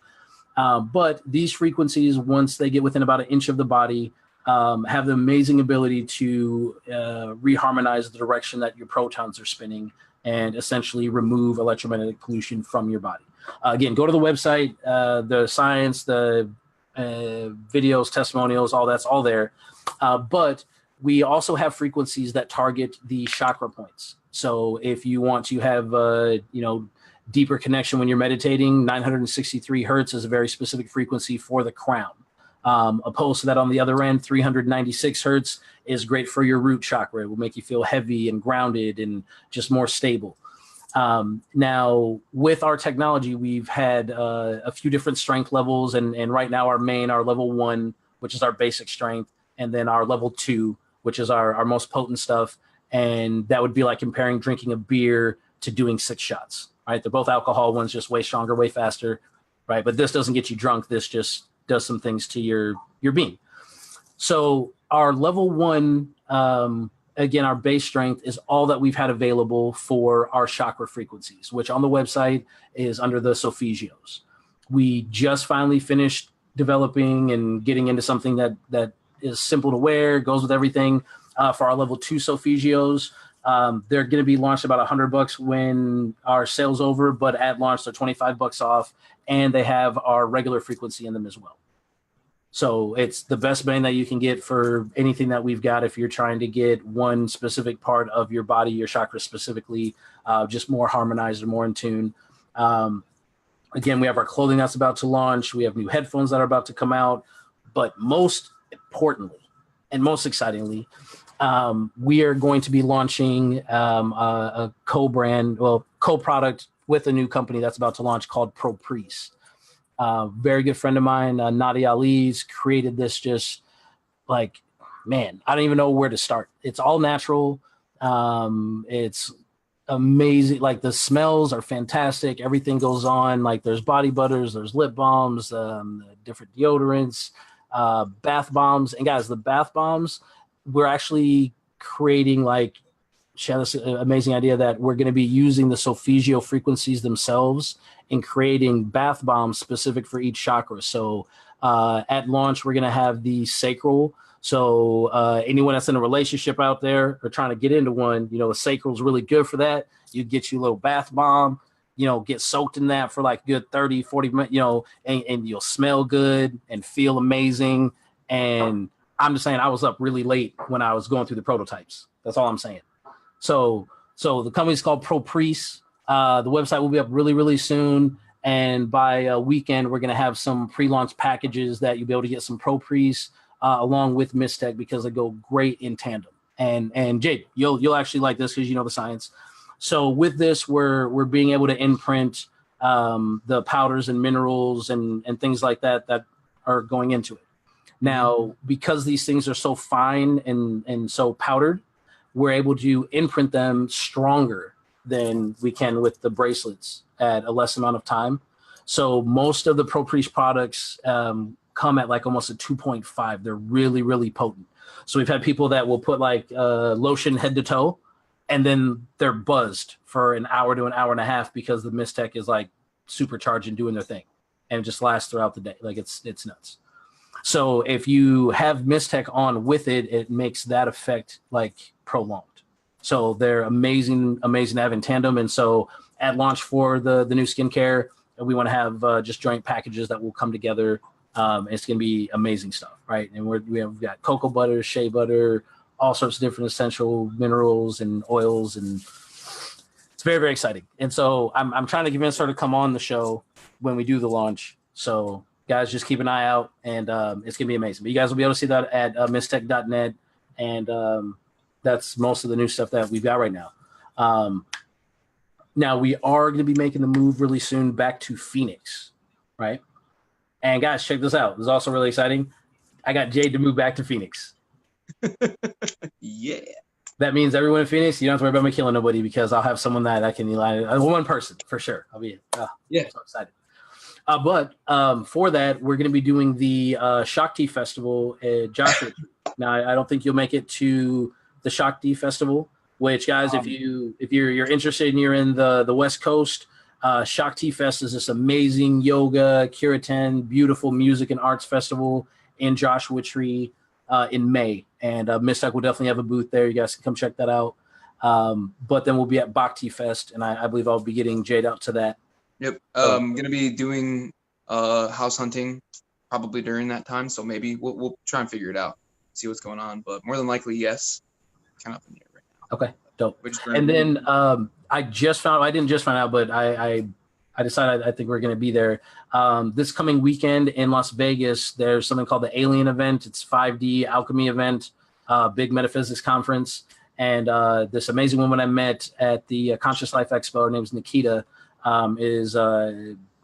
But these frequencies, once they get within about an inch of the body, have the amazing ability to reharmonize the direction that your protons are spinning and essentially remove electromagnetic pollution from your body. Again, go to the website, the science, the videos, testimonials, all that's all there. But we also have frequencies that target the chakra points. So if you want to have, deeper connection when you're meditating, 963 hertz is a very specific frequency for the crown. Opposed to that, on the other end, 396 hertz is great for your root chakra. It will make you feel heavy and grounded and just more stable. Now, with our technology, we've had a few different strength levels, and right now our level 1, which is our basic strength, and then our level 2, which is our most potent stuff. And that would be like comparing drinking a beer to doing 6 shots, right? They're both alcohol. One's just way stronger, way faster, right? But this doesn't get you drunk. This just does some things to your being. So our level 1, again, our base strength is all that we've had available for our chakra frequencies, which on the website is under the Solfegios. We just finally finished developing and getting into something that is simple to wear, goes with everything. For our level 2 Solfegios, they're going to be launched about $100 when our sale's over, but at launch they're $25 off, and they have our regular frequency in them as well. So it's the best bang that you can get for anything that we've got if you're trying to get one specific part of your body, your chakra specifically, just more harmonized or more in tune. Again, we have our clothing that's about to launch. We have new headphones that are about to come out. But most importantly and most excitingly, we are going to be launching a co-product with a new company that's about to launch called ProPriest. Very good friend of mine, Nadia Ali's created this. Just like, man, I don't even know where to start. It's all natural. It's amazing. Like, the smells are fantastic. Everything goes on. Like, there's body butters, there's lip balms, different deodorants, bath bombs. And guys, the bath bombs, we're actually creating, like, she had this amazing idea that we're going to be using the Solfegio frequencies themselves and creating bath bombs specific for each chakra. So at launch, we're going to have the sacral. So anyone that's in a relationship out there or trying to get into one, a sacral is really good for that. You get you a little bath bomb, get soaked in that for like good 30, 40 minutes, and you'll smell good and feel amazing. And I'm just saying, I was up really late when I was going through the prototypes. That's all I'm saying. So the company's called ProPriest. The website will be up really, really soon. And by weekend, we're going to have some pre-launch packages that you'll be able to get some ProPriest along with Mystech, because they go great in tandem. And Jade, you'll actually like this because you know the science. So with this, we're being able to imprint the powders and minerals and things like that are going into it. Now, because these things are so fine and so powdered, we're able to imprint them stronger than we can with the bracelets at a less amount of time. So most of the Pro Priest products come at like almost a 2.5. They're really, really potent. So we've had people that will put like lotion head to toe, and then they're buzzed for an hour to an hour and a half because the Mistech is like supercharged and doing their thing, and it just lasts throughout the day. Like it's nuts. So if you have Mistech on with it, it makes that effect like prolonged. So they're amazing to have in tandem. And so at launch for the new skincare, we want to have just joint packages that will come together. It's going to be amazing stuff, right? And we've got cocoa butter, shea butter, all sorts of different essential minerals and oils, and it's very, very exciting. And so I'm trying to convince her to come on the show when we do the launch. So guys, just keep an eye out, and it's going to be amazing. But you guys will be able to see that at mistech.net, and that's most of the new stuff that we've got right now. Now, we are going to be making the move really soon back to Phoenix, right? And guys, check this out. This is also really exciting. I got Jade to move back to Phoenix. Yeah. That means everyone in Phoenix, you don't have to worry about me killing nobody because I'll have someone that I can one person for sure. I'll be yeah. I'm so excited. But for that, we're going to be doing the Shakti Festival at Joshua. Now, I don't think you'll make it to the Shakti Festival, which, guys, if you're interested and you're in the West Coast, Shakti Fest is this amazing yoga, kirtan, beautiful music and arts festival in Joshua Tree in May. And Mistech will definitely have a booth there. You guys can come check that out. But then we'll be at Bhakti Fest, and I believe I'll be getting Jade out to that. Yep. I'm going to be doing house hunting probably during that time. So maybe we'll try and figure it out, see what's going on. But more than likely, yes. Kind of up in the air right now. Okay, dope. And then I didn't just find out, but I decided I think we're going to be there. This coming weekend in Las Vegas, there's something called the Alien event. It's 5D Alchemy event, big metaphysics conference. And this amazing woman I met at the Conscious Life Expo, her name is Nikita, is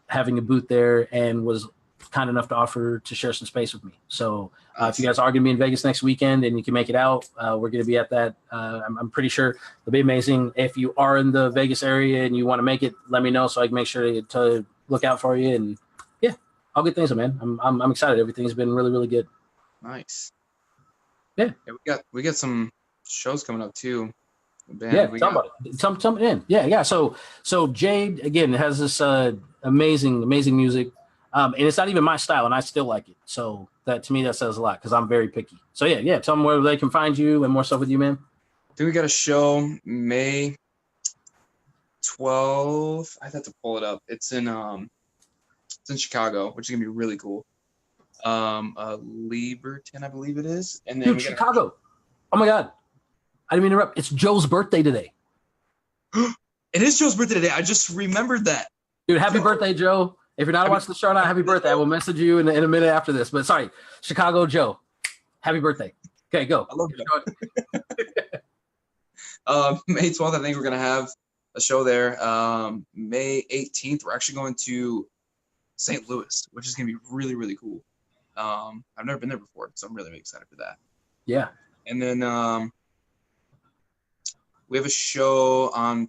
having a booth there and was kind enough to offer to share some space with me. So if you guys are going to be in Vegas next weekend and you can make it out, we're going to be at that. I'm pretty sure it'll be amazing. If you are in the Vegas area and you want to make it, let me know so I can make sure to look out for you. And yeah, all good things, man. I'm excited. Everything's been really, really good. Nice. Yeah. We got some shows coming up too. Tell me in. Yeah. So Jade again has this amazing music. And it's not even my style, and I still like it. So that to me, that says a lot because I'm very picky. So yeah. Tell them where they can find you and more stuff with you, man. I think we got a show May 12th. I have to pull it up. It's in Chicago, which is gonna be really cool. Lieberton, I believe it is. And then Chicago. Oh my God, I didn't mean to interrupt. It's Joe's birthday today. It is Joe's birthday today. I just remembered that. Dude, happy birthday, Joe. If you're not watching the show now, happy birthday. I will message you in a minute after this. But sorry, Chicago Joe, happy birthday. Okay, go. I love you. May 12th, I think we're going to have a show there. May 18th, we're actually going to St. Louis, which is going to be really, really cool. I've never been there before, so I'm really, really excited for that. Yeah. And then we have a show on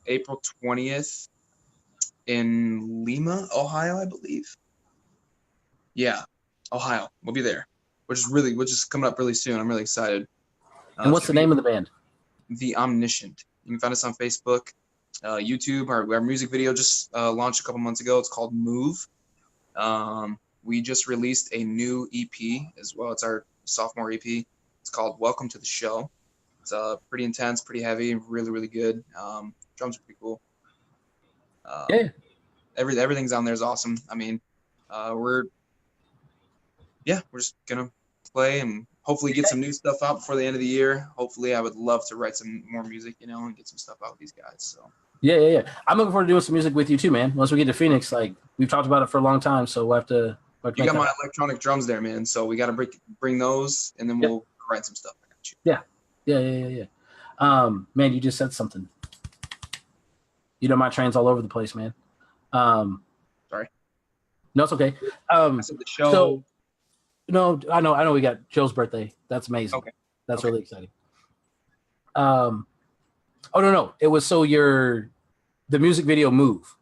April 20th. In Lima, Ohio, I believe. Yeah, Ohio. We'll be there, which is coming up really soon. I'm really excited. And what's the name of the band? The Omniscient. You can find us on Facebook, YouTube. Our music video just launched a couple months ago. It's called Move. We just released a new EP as well. It's our sophomore EP. It's called Welcome to the Show. It's pretty intense, pretty heavy, really, really good. Drums are pretty cool. Everything's on there is awesome. I mean, we're just gonna play and hopefully get some new stuff out before the end of the year. Hopefully, I would love to write some more music, and get some stuff out with these guys. So yeah. I'm looking forward to doing some music with you too, man. Once we get to Phoenix, like we've talked about it for a long time, so we'll have to. You got my electronic drums there, man. So we got to bring those, and then we'll write some stuff. I got you. Yeah. Man, you just said something. You know, my train's all over the place, man. Sorry. No, it's okay. I said the show. So, no, I know we got Joe's birthday. That's amazing. Okay. That's really exciting. Oh no, it was the music video Move,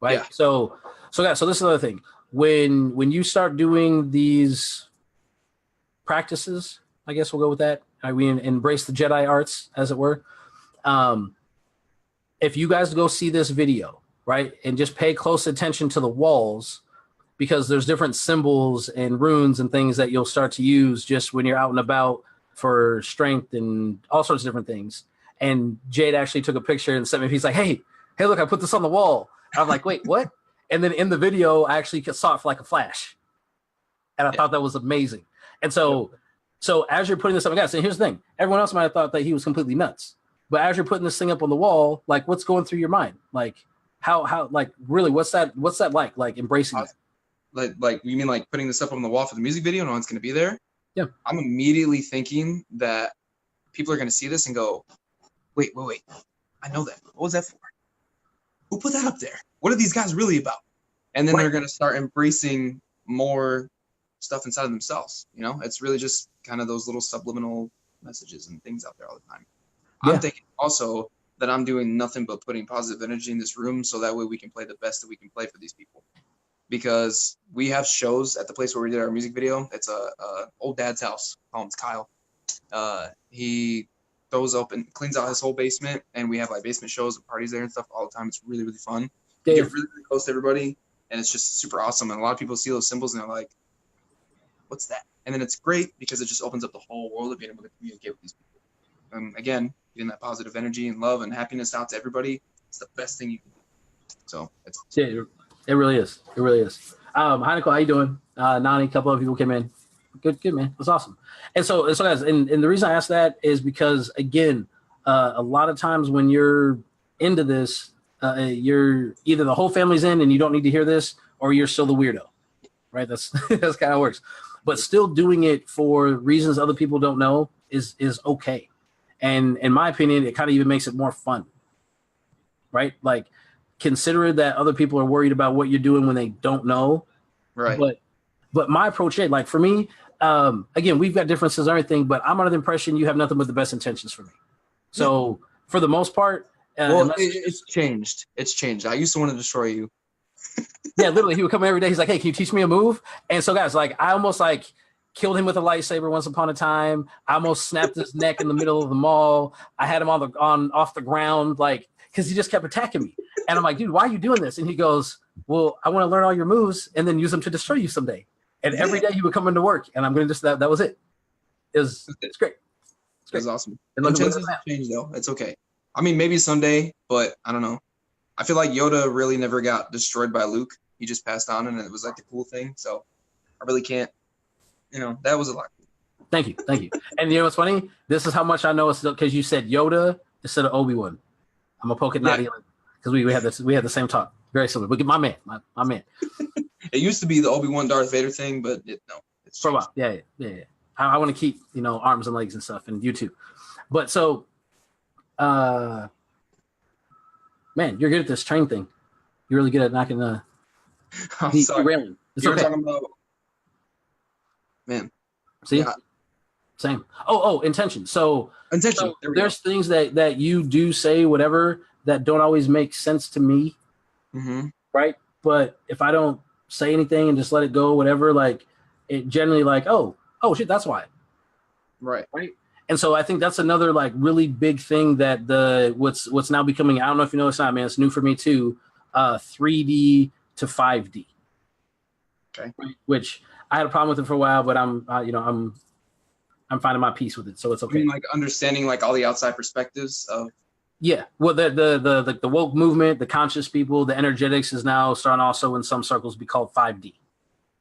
right? Yeah. So this is another thing. When you start doing these practices, I guess we'll go with that. We embrace the Jedi arts, as it were. If you guys go see this video, right, and just pay close attention to the walls, because there's different symbols and runes and things that you'll start to use just when you're out and about for strength and all sorts of different things. And Jade actually took a picture and sent me. He's like, hey, look, I put this on the wall. And I'm like, wait, what? And then in the video, I actually saw it for like a flash. And I thought that was amazing. And so as you're putting this up, guys, and here's the thing. Everyone else might have thought that he was completely nuts. But as you're putting this thing up on the wall, like, what's going through your mind? Like, how like, really, what's that like embracing that? Like you mean like putting this up on the wall for the music video? No one's going to be there. Yeah. I'm immediately thinking that people are going to see this and go, wait. I know that. What was that for? Who put that up there? What are these guys really about? And then they're going to start embracing more stuff inside of themselves. You know, it's really just kind of those little subliminal messages and things out there all the time. Yeah. I'm thinking also that I'm doing nothing but putting positive energy in this room so that way we can play the best that we can play for these people. Because we have shows at the place where we did our music video. It's a old dad's house. Call him Kyle. He throws up and cleans out his whole basement, and we have like basement shows and parties there and stuff all the time. It's really, really fun. We get really, really close to everybody, and it's just super awesome. And a lot of people see those symbols and they're like, "What's that?" And then it's great because it just opens up the whole world of being able to communicate with these people. Again, getting that positive energy and love and happiness out to everybody. It's the best thing you can do. So it's It really is. It really is. Hi, Nicole. How you doing? Nani, a couple of people came in. Good, man. That's awesome. And so guys, and the reason I asked that is because, again, a lot of times when you're into this, you're either the whole family's in and you don't need to hear this, or you're still the weirdo, right? That's kind of how it works. But still doing it for reasons other people don't know is okay. And in my opinion, it kind of even makes it more fun, right? Like, consider that other people are worried about what you're doing when they don't know. Right. But my approach, like for me, again, we've got differences and everything, but I'm under the impression you have nothing but the best intentions for me. So for the most part, it's changed. It's changed. I used to want to destroy you. Yeah, literally, he would come every day. He's like, hey, can you teach me a move? And so guys, like, I almost like killed him with a lightsaber once upon a time. I almost snapped his neck in the middle of the mall. I had him off the ground, like, because he just kept attacking me. And I'm like, dude, why are you doing this? And he goes, well, I want to learn all your moves and then use them to destroy you someday. And every day he would come into work, and I'm going to just, that was it. It's great. It's great. It's awesome. And chances change, though. It's okay. I mean, maybe someday, but I don't know. I feel like Yoda really never got destroyed by Luke. He just passed on, and it was like the cool thing. So I really can't, that was a lot. Thank you. And you know what's funny? This is how much I know it's because you said Yoda instead of Obi-Wan. I'm gonna poke at Nadia because we had the same talk, very similar. But my man. It used to be the Obi-Wan Darth Vader thing, but it's for a while. Yeah. I want to keep arms and legs and stuff, and you too. But so, man, you're good at this train thing. You're really good at knocking the. I'm sorry. Railing. It's You're okay. talking about, man. See, yeah. Same. Oh, intention. So there's things that you do say, whatever, that don't always make sense to me. Mm-hmm. Right. But if I don't say anything and just let it go, whatever, like, it generally like, oh shit, that's why. Right. And so I think that's another like really big thing that what's now becoming, I don't know if you know, it's not, man, it's new for me too. 3D to 5D. Okay. Which I had a problem with it for a while, but I'm finding my peace with it, so it's okay. You mean like understanding like all the outside perspectives of. Yeah, well, the woke movement, the conscious people, the energetics is now starting also in some circles be called 5D.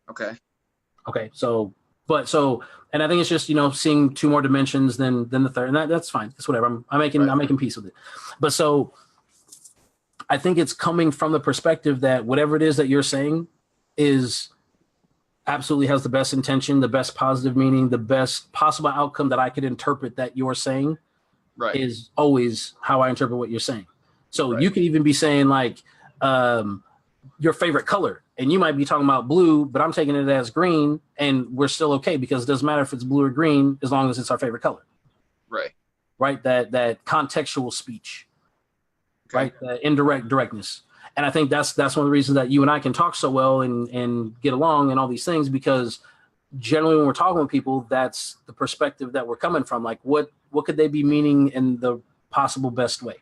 Okay. So, and I think it's just seeing two more dimensions than the third, and that's fine. That's whatever. I'm making peace with it. But so, I think it's coming from the perspective that whatever it is that you're saying is absolutely has the best intention, the best positive meaning, the best possible outcome that I could interpret that you're saying. Right. Is always how I interpret what you're saying. So you could even be saying like your favorite color, and you might be talking about blue, but I'm taking it as green, and we're still okay because it doesn't matter if it's blue or green as long as it's our favorite color. Right. That contextual speech, right? That indirect directness. And I think that's one of the reasons that you and I can talk so well and get along and all these things, because generally when we're talking with people, that's the perspective that we're coming from. Like what could they be meaning in the possible best way?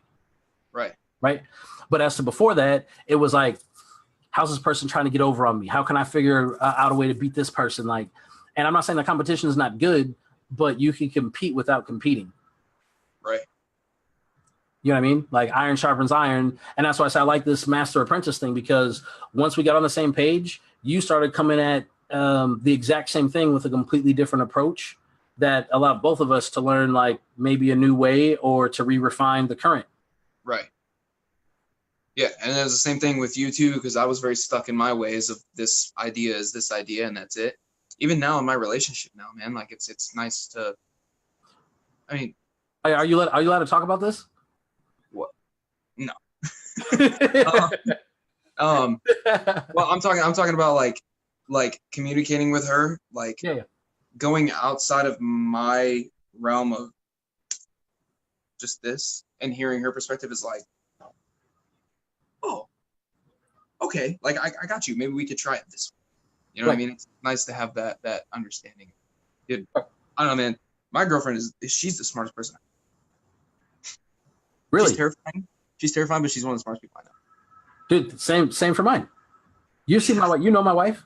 Right. But as to before that, it was like, how's this person trying to get over on me? How can I figure out a way to beat this person? Like, and I'm not saying the competition is not good, but you can compete without competing. Right. You know what I mean? Like iron sharpens iron. And that's why I say I like this master apprentice thing, because once we got on the same page, you started coming at the exact same thing with a completely different approach that allowed both of us to learn like maybe a new way or to re-refine the current. Right. Yeah. And it was the same thing with you too, because I was very stuck in my ways of this idea is this idea and that's it. Even now in my relationship now, man, like it's nice to, I mean, are you allowed to talk about this? What? No. Well, I'm talking about like communicating with her, like going outside of my realm of just this and hearing her perspective is like, oh, okay, like I got you. Maybe we could try it this way. You know what I mean? It's nice to have that understanding. Dude, I don't know, man. My girlfriend she's the smartest person. Really? She's terrifying, but she's one of the smartest people I know. Dude, same for mine. You see my wife? You know my wife?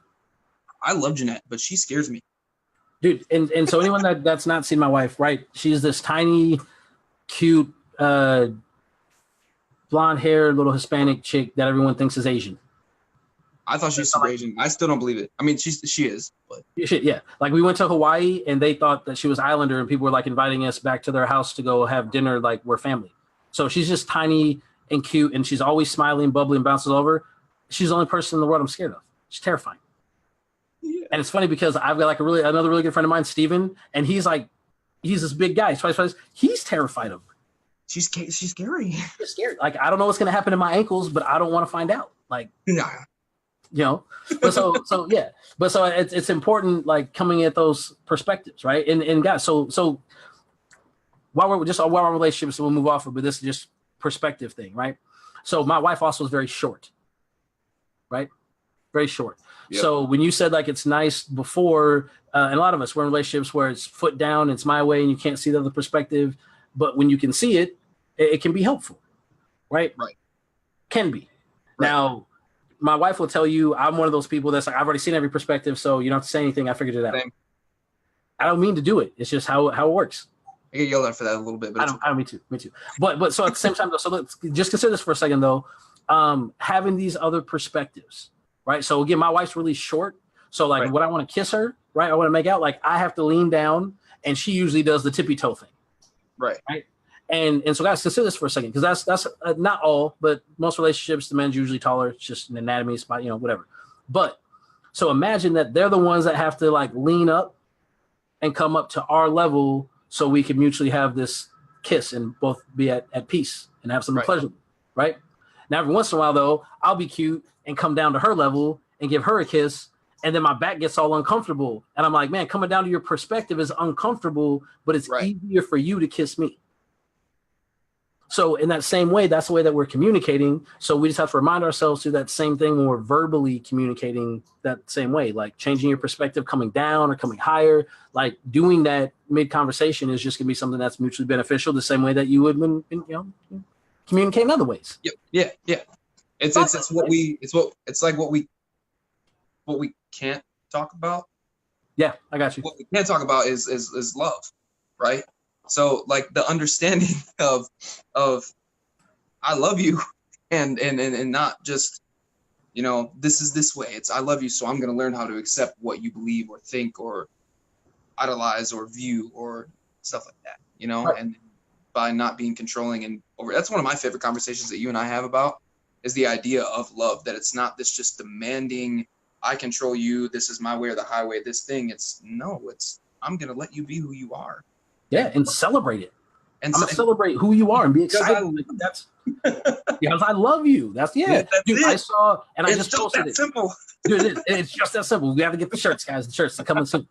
I love Jeanette, but she scares me. Dude, and so anyone that's not seen my wife, right? She's this tiny, cute, blonde hair, little Hispanic chick that everyone thinks is Asian. I thought she's super Asian. I still don't believe it. I mean, she is, but yeah. Like we went to Hawaii and they thought that she was Islander, and people were like inviting us back to their house to go have dinner, like we're family. So she's just tiny and cute, and she's always smiling, bubbly, and bounces over. She's the only person in the world I'm scared of. She's terrifying. Yeah. And it's funny because I've got like another really good friend of mine, Steven, and he's this big guy. He's terrified of her. She's scary. She's scary. Like I don't know what's gonna happen to my ankles, but I don't want to find out. Like nah. You know, but so yeah, but so it's important, like coming at those perspectives, right? And guys, so while we're on relationships, we'll move off of, but this is just perspective thing, right? So my wife also is very short, right? Very short. Yep. So when you said like it's nice before, and a lot of us we're in relationships where it's foot down, it's my way, and you can't see the other perspective, but when you can see it, it can be helpful, right? Right. Can be. Right. Now, my wife will tell you I'm one of those people that's like, I've already seen every perspective, so you don't have to say anything. I figured it out. Same. I don't mean to do it. It's just how it works. I get yelled at for that a little bit, but me too. But so at the same time, though, so let's just consider this for a second, though. Having these other perspectives, right? So again, my wife's really short. So like when I want to kiss her, right? I want to make out, like I have to lean down, and she usually does the tippy toe thing. Right. And so guys, consider this for a second, because that's not all, but most relationships, the men's usually taller. It's just an anatomy spot, whatever. But so imagine that they're the ones that have to like lean up and come up to our level so we can mutually have this kiss and both be at peace and have some pleasure, right? Now, every once in a while, though, I'll be cute and come down to her level and give her a kiss, and then my back gets all uncomfortable. And I'm like, man, coming down to your perspective is uncomfortable, but it's easier for you to kiss me. So in that same way, that's the way that we're communicating. So we just have to remind ourselves to that same thing when we're verbally communicating that same way, like changing your perspective, coming down or coming higher, like doing that mid-conversation is just going to be something that's mutually beneficial, the same way that you would when, communicate in other ways. Yep. Yeah. It's like what we can't talk about. Yeah, I got you. What we can't talk about is love, right? So like the understanding of I love you and not just, this is this way. It's I love you, so I'm going to learn how to accept what you believe or think or idolize or view or stuff like that, and by not being controlling and over. That's one of my favorite conversations that you and I have about is the idea of love, that it's not this just demanding, I control you, this is my way or the highway, this thing. It's I'm going to let you be who you are. Yeah, and celebrate it. And I'm gonna celebrate who you are and be excited. That's because I love you. That's dude, it. I saw and I it's just posted it. Simple. Dude, it's just that simple. We have to get the shirts, guys. The shirts are coming soon.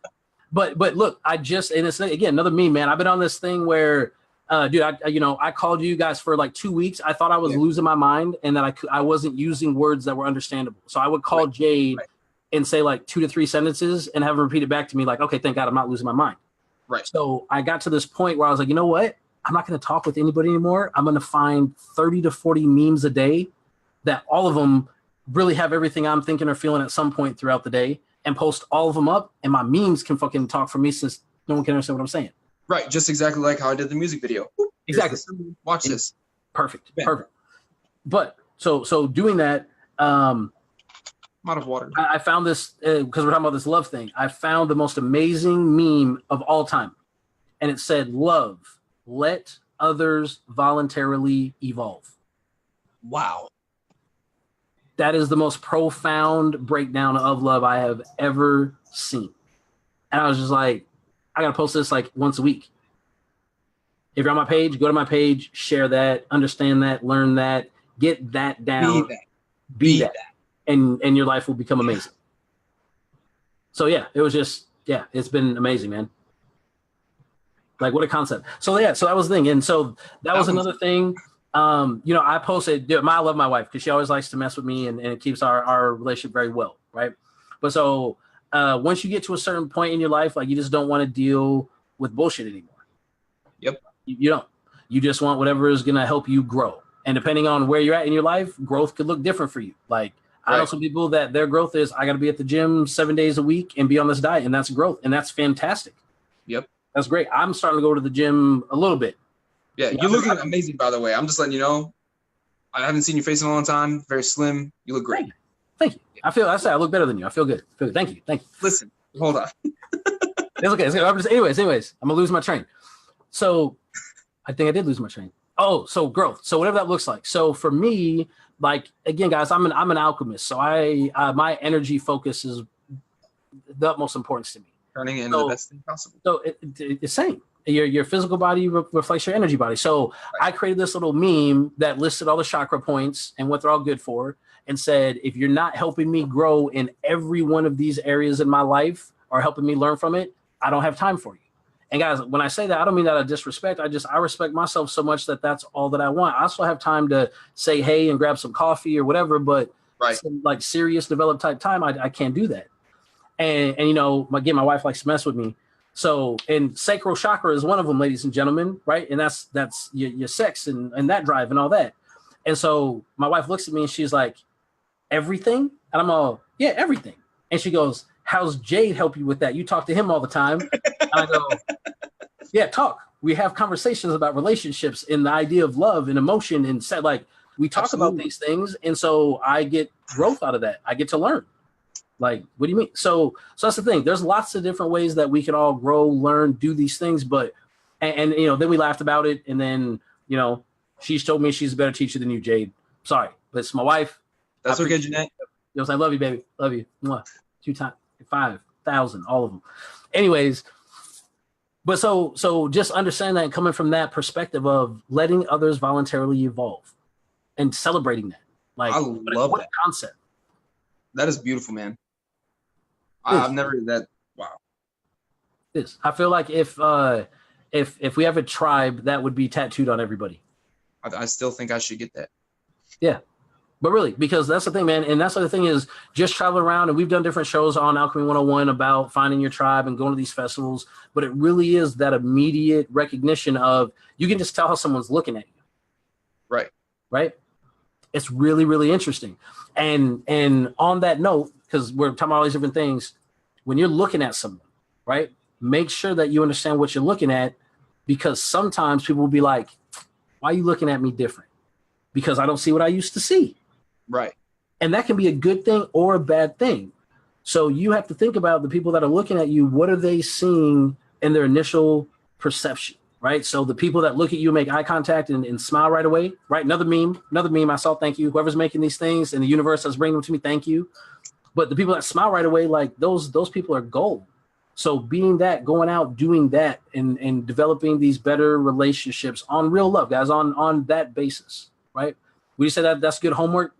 But look, and it's again another meme, man. I've been on this thing where, dude, I called you guys for like 2 weeks. I thought I was losing my mind and that I wasn't using words that were understandable. So I would call Jade and say like 2 to 3 sentences and have her repeat it back to me like, okay, thank God I'm not losing my mind. Right. So I got to this point where I was like, you know what? I'm not going to talk with anybody anymore. I'm going to find 30 to 40 memes a day that all of them really have everything I'm thinking or feeling at some point throughout the day and post all of them up. And my memes can fucking talk for me since no one can understand what I'm saying. Right. Just exactly like how I did the music video. Exactly. Watch this. Perfect. Yeah. Perfect. But so doing that, I'm out of water. I found this because we're talking about this love thing. I found the most amazing meme of all time. And it said, love, let others voluntarily evolve. Wow. That is the most profound breakdown of love I have ever seen. And I was just like, I got to post this like once a week. If you're on my page, go to my page, share that, understand that, learn that, get that down. Be that. And your life will become amazing. So yeah, it was just, it's been amazing, man. Like what a concept. So so that was the thing. And so that was another thing. I posted, I love my wife because she always likes to mess with me and it keeps our relationship very well. Right. But so once you get to a certain point in your life, like you just don't want to deal with bullshit anymore. Yep. You don't. You just want whatever is going to help you grow. And depending on where you're at in your life, growth could look different for you. Like I know some people that their growth is, I got to be at the gym 7 days a week and be on this diet. And that's growth. And that's fantastic. Yep. That's great. I'm starting to go to the gym a little bit. Yeah. You're looking amazing, by the way. I'm just letting you know. I haven't seen your face in a long time. Very slim. You look great. Thank you. I look better than you. I feel good. Thank you. Listen, hold on. It's okay. Anyways, I'm going to lose my train. So I think I did lose my train. Oh, so growth. So whatever that looks like. So for me, like, again, guys, I'm an alchemist. So my energy focus is the utmost importance to me. Turning into the best thing possible. So it's same. Your physical body reflects your energy body. So I created this little meme that listed all the chakra points and what they're all good for and said, if you're not helping me grow in every one of these areas in my life or helping me learn from it, I don't have time for you. And guys, when I say that, I don't mean that I disrespect. I respect myself so much that that's all that I want. I also have time to say hey and grab some coffee or whatever, but some, like serious developed type time, I can't do that. And again, my wife likes to mess with me. So, and sacral chakra is one of them, ladies and gentlemen, right? And that's your sex and that drive and all that. And so my wife looks at me and she's like, everything? And I'm all, yeah, everything. And she goes, how's Jade help you with that? You talk to him all the time. And I go, yeah, talk. We have conversations about relationships and the idea of love and emotion and set, like we talk about these things. And so I get growth out of that. I get to learn. Like, what do you mean? So that's the thing. There's lots of different ways that we can all grow, learn, do these things. But, and then we laughed about it. And then, she's told me she's a better teacher than you, Jade. Sorry, but it's my wife. That's okay, Jeanette. I love you, baby. Love you. Mwah. 2 times, 5,000, all of them. Anyways, but so just understand that and coming from that perspective of letting others voluntarily evolve and celebrating that. Like, I love what that a concept. That is beautiful, man. I've never heard that. Wow. I feel like if we have a tribe, that would be tattooed on everybody. I still think I should get that. Yeah. But really, because that's the thing, man. And that's the other thing is just traveling around. And we've done different shows on Alchemy 101 about finding your tribe and going to these festivals. But it really is that immediate recognition of you can just tell how someone's looking at you. Right. Right. It's really, really interesting. And on that note, because we're talking about all these different things, when you're looking at someone, right, make sure that you understand what you're looking at, because sometimes people will be like, why are you looking at me different? Because I don't see what I used to see. Right. And that can be a good thing or a bad thing. So you have to think about the people that are looking at you. What are they seeing in their initial perception? Right. So the people that look at you, make eye contact and smile right away. Right. Another meme. I saw. Thank you. Whoever's making these things in the universe that's bringing them to me. Thank you. But the people that smile right away, like those people are gold. So being that, going out, doing that, and developing these better relationships on real love, guys, on that basis, right? Would you say that that's good homework?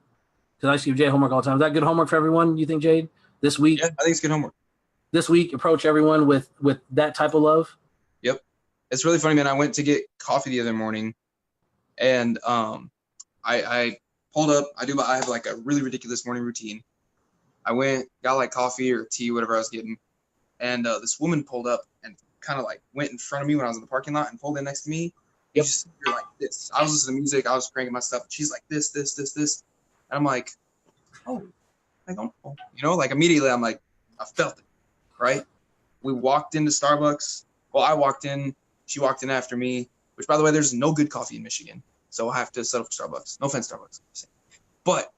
Because I used to give Jade homework all the time. Is that good homework for everyone, you think, Jade? This week? Yeah, I think it's good homework. This week, approach everyone with that type of love? Yep. It's really funny, man. I went to get coffee the other morning, and I pulled up. I have like a really ridiculous morning routine. I went, got like coffee or tea, whatever I was getting, and this woman pulled up and kind of like went in front of me when I was in the parking lot and pulled in next to me. Yep. Just you're like this. I was listening to music. I was cranking my stuff. She's like this. And I'm like, oh, I don't know. You know, like immediately I'm like, I felt it, right? We walked into Starbucks. Well, I walked in. She walked in after me, which, by the way, there's no good coffee in Michigan. So I have to settle for Starbucks. No offense, Starbucks. But,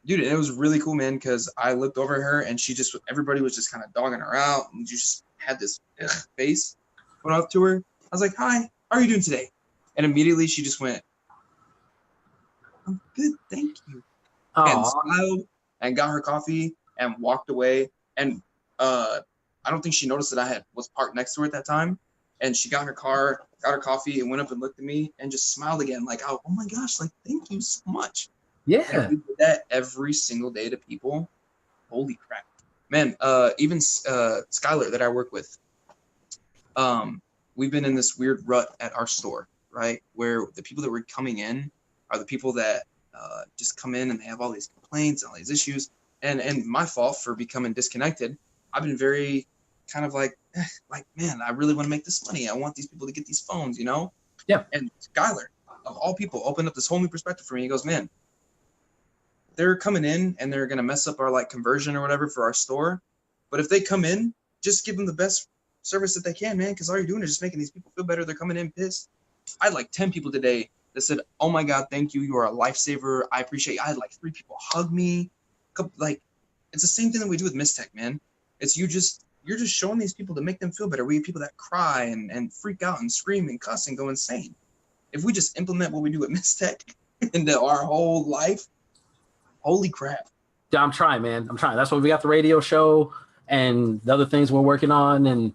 dude, it was really cool, man, because I looked over at her and everybody was just kind of dogging her out. And she just had this face. Went up to her. I was like, hi, how are you doing today? And immediately she just went, I'm good, thank you. Aww. And smiled and got her coffee and walked away. And I don't think she noticed that I was parked next to her at that time. And she got in her car, got her coffee, and went up and looked at me and just smiled again, like, oh my gosh, like, thank you so much. Yeah. And we did that every single day to people. Holy crap. Man, even Skylar that I work with, we've been in this weird rut at our store, right? Where the people that were coming in are the people that just come in and they have all these complaints and all these issues. And my fault for becoming disconnected. I've been very kind of like, man, I really want to make this money. I want these people to get these phones, you know? Yeah. And Skylar, of all people, opened up this whole new perspective for me. He goes, man, they're coming in and they're going to mess up our like conversion or whatever for our store. But if they come in, just give them the best service that they can, man, because all you're doing is just making these people feel better. They're coming in pissed. I had like 10 people today that said, oh my God, thank you. You are a lifesaver. I appreciate you. I had like 3 people hug me. Like, it's the same thing that we do with Mistech, man. It's you're just showing these people to make them feel better. We have people that cry and freak out and scream and cuss and go insane. If we just implement what we do at Mistech into our whole life, holy crap. Yeah, I'm trying, man. I'm trying. That's why we got the radio show and the other things we're working on. And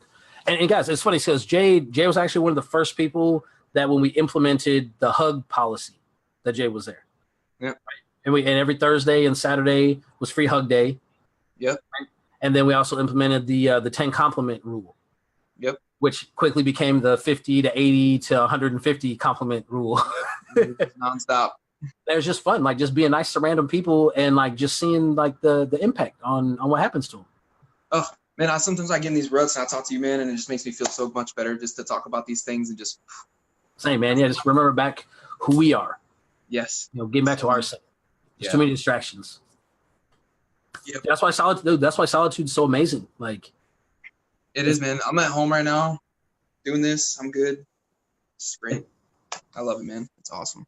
guys, it's funny because Jade was actually one of the first people that when we implemented the hug policy, that Jade was there. Yeah. Right? And every Thursday and Saturday was free hug day. Yep. Right? And then we also implemented the 10 compliment rule. Yep. Which quickly became the 50 to 80 to 150 compliment rule. Nonstop. It was just fun, like just being nice to random people and like just seeing like the impact on what happens to them. Oh man, sometimes I get in these ruts and I talk to you, man, and it just makes me feel so much better just to talk about these things and just. Same, man. Yeah, just remember back who we are. Yes. You know, getting back to ourselves. There's too many distractions. Yep. That's why solitude's so amazing. Like, it is, man. I'm at home right now, doing this. I'm good. It's great. I love it, man. It's awesome.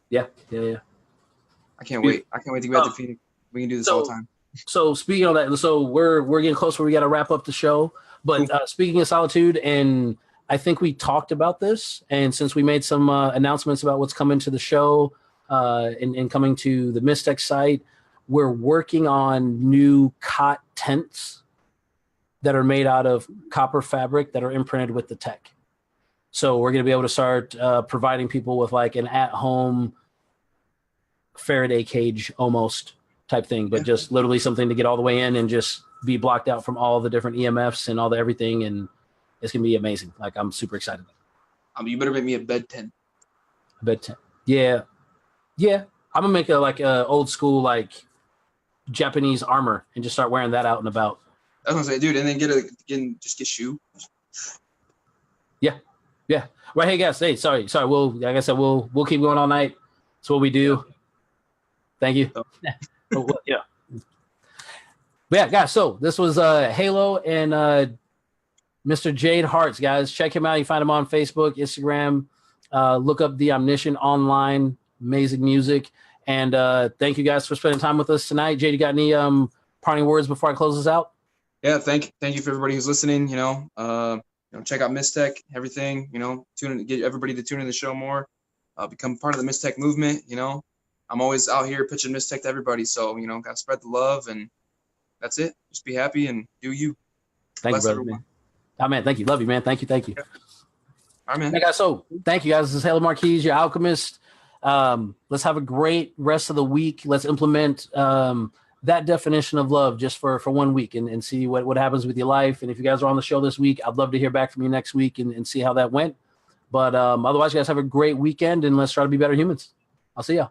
Yeah. I can't wait. I can't wait to go back to Phoenix. We can do this all the time. So speaking of that, so we're getting close where we got to wrap up the show. But speaking of solitude, and I think we talked about this, and since we made some announcements about what's coming to the show and coming to the Mistech site, we're working on new cot tents that are made out of copper fabric that are imprinted with the tech. So we're going to be able to start providing people with like an at-home Faraday cage almost type thing, but just literally something to get all the way in and just be blocked out from all the different EMFs and all the everything. And it's going to be amazing. Like, I'm super excited. You better make me a bed tent. A bed tent. Yeah. I'm going to make a old school, like Japanese armor and just start wearing that out and about. I was going to say, dude, and then get shoe. Yeah. Right. Hey guys. Hey, sorry. Like I said, we'll keep going all night. That's what we do. Thank you. Yeah. But yeah, guys. So this was Halo and Mr. Jade Hartz, guys. Check him out. You find him on Facebook, Instagram. Look up The Omniscient online. Amazing music. And thank you guys for spending time with us tonight. Jade, you got any parting words before I close this out? Yeah. Thank you for everybody who's listening. Check out Mistech, everything, tune in, get everybody to tune in the show more, become part of the Mistech movement. I'm always out here pitching Mistech to everybody. So, got to spread the love, and that's it. Just be happy and do you. Thank you, brother. Man. Oh, man, thank you. Love you, man. Thank you. All right, man. Hey, guys, so thank you, guys. This is Taylor Marquise, your alchemist. Let's have a great rest of the week. Let's implement that definition of love just for 1 week and see what happens with your life. And if you guys are on the show this week, I'd love to hear back from you next week and see how that went. But otherwise, you guys have a great weekend, and let's try to be better humans. I'll see ya.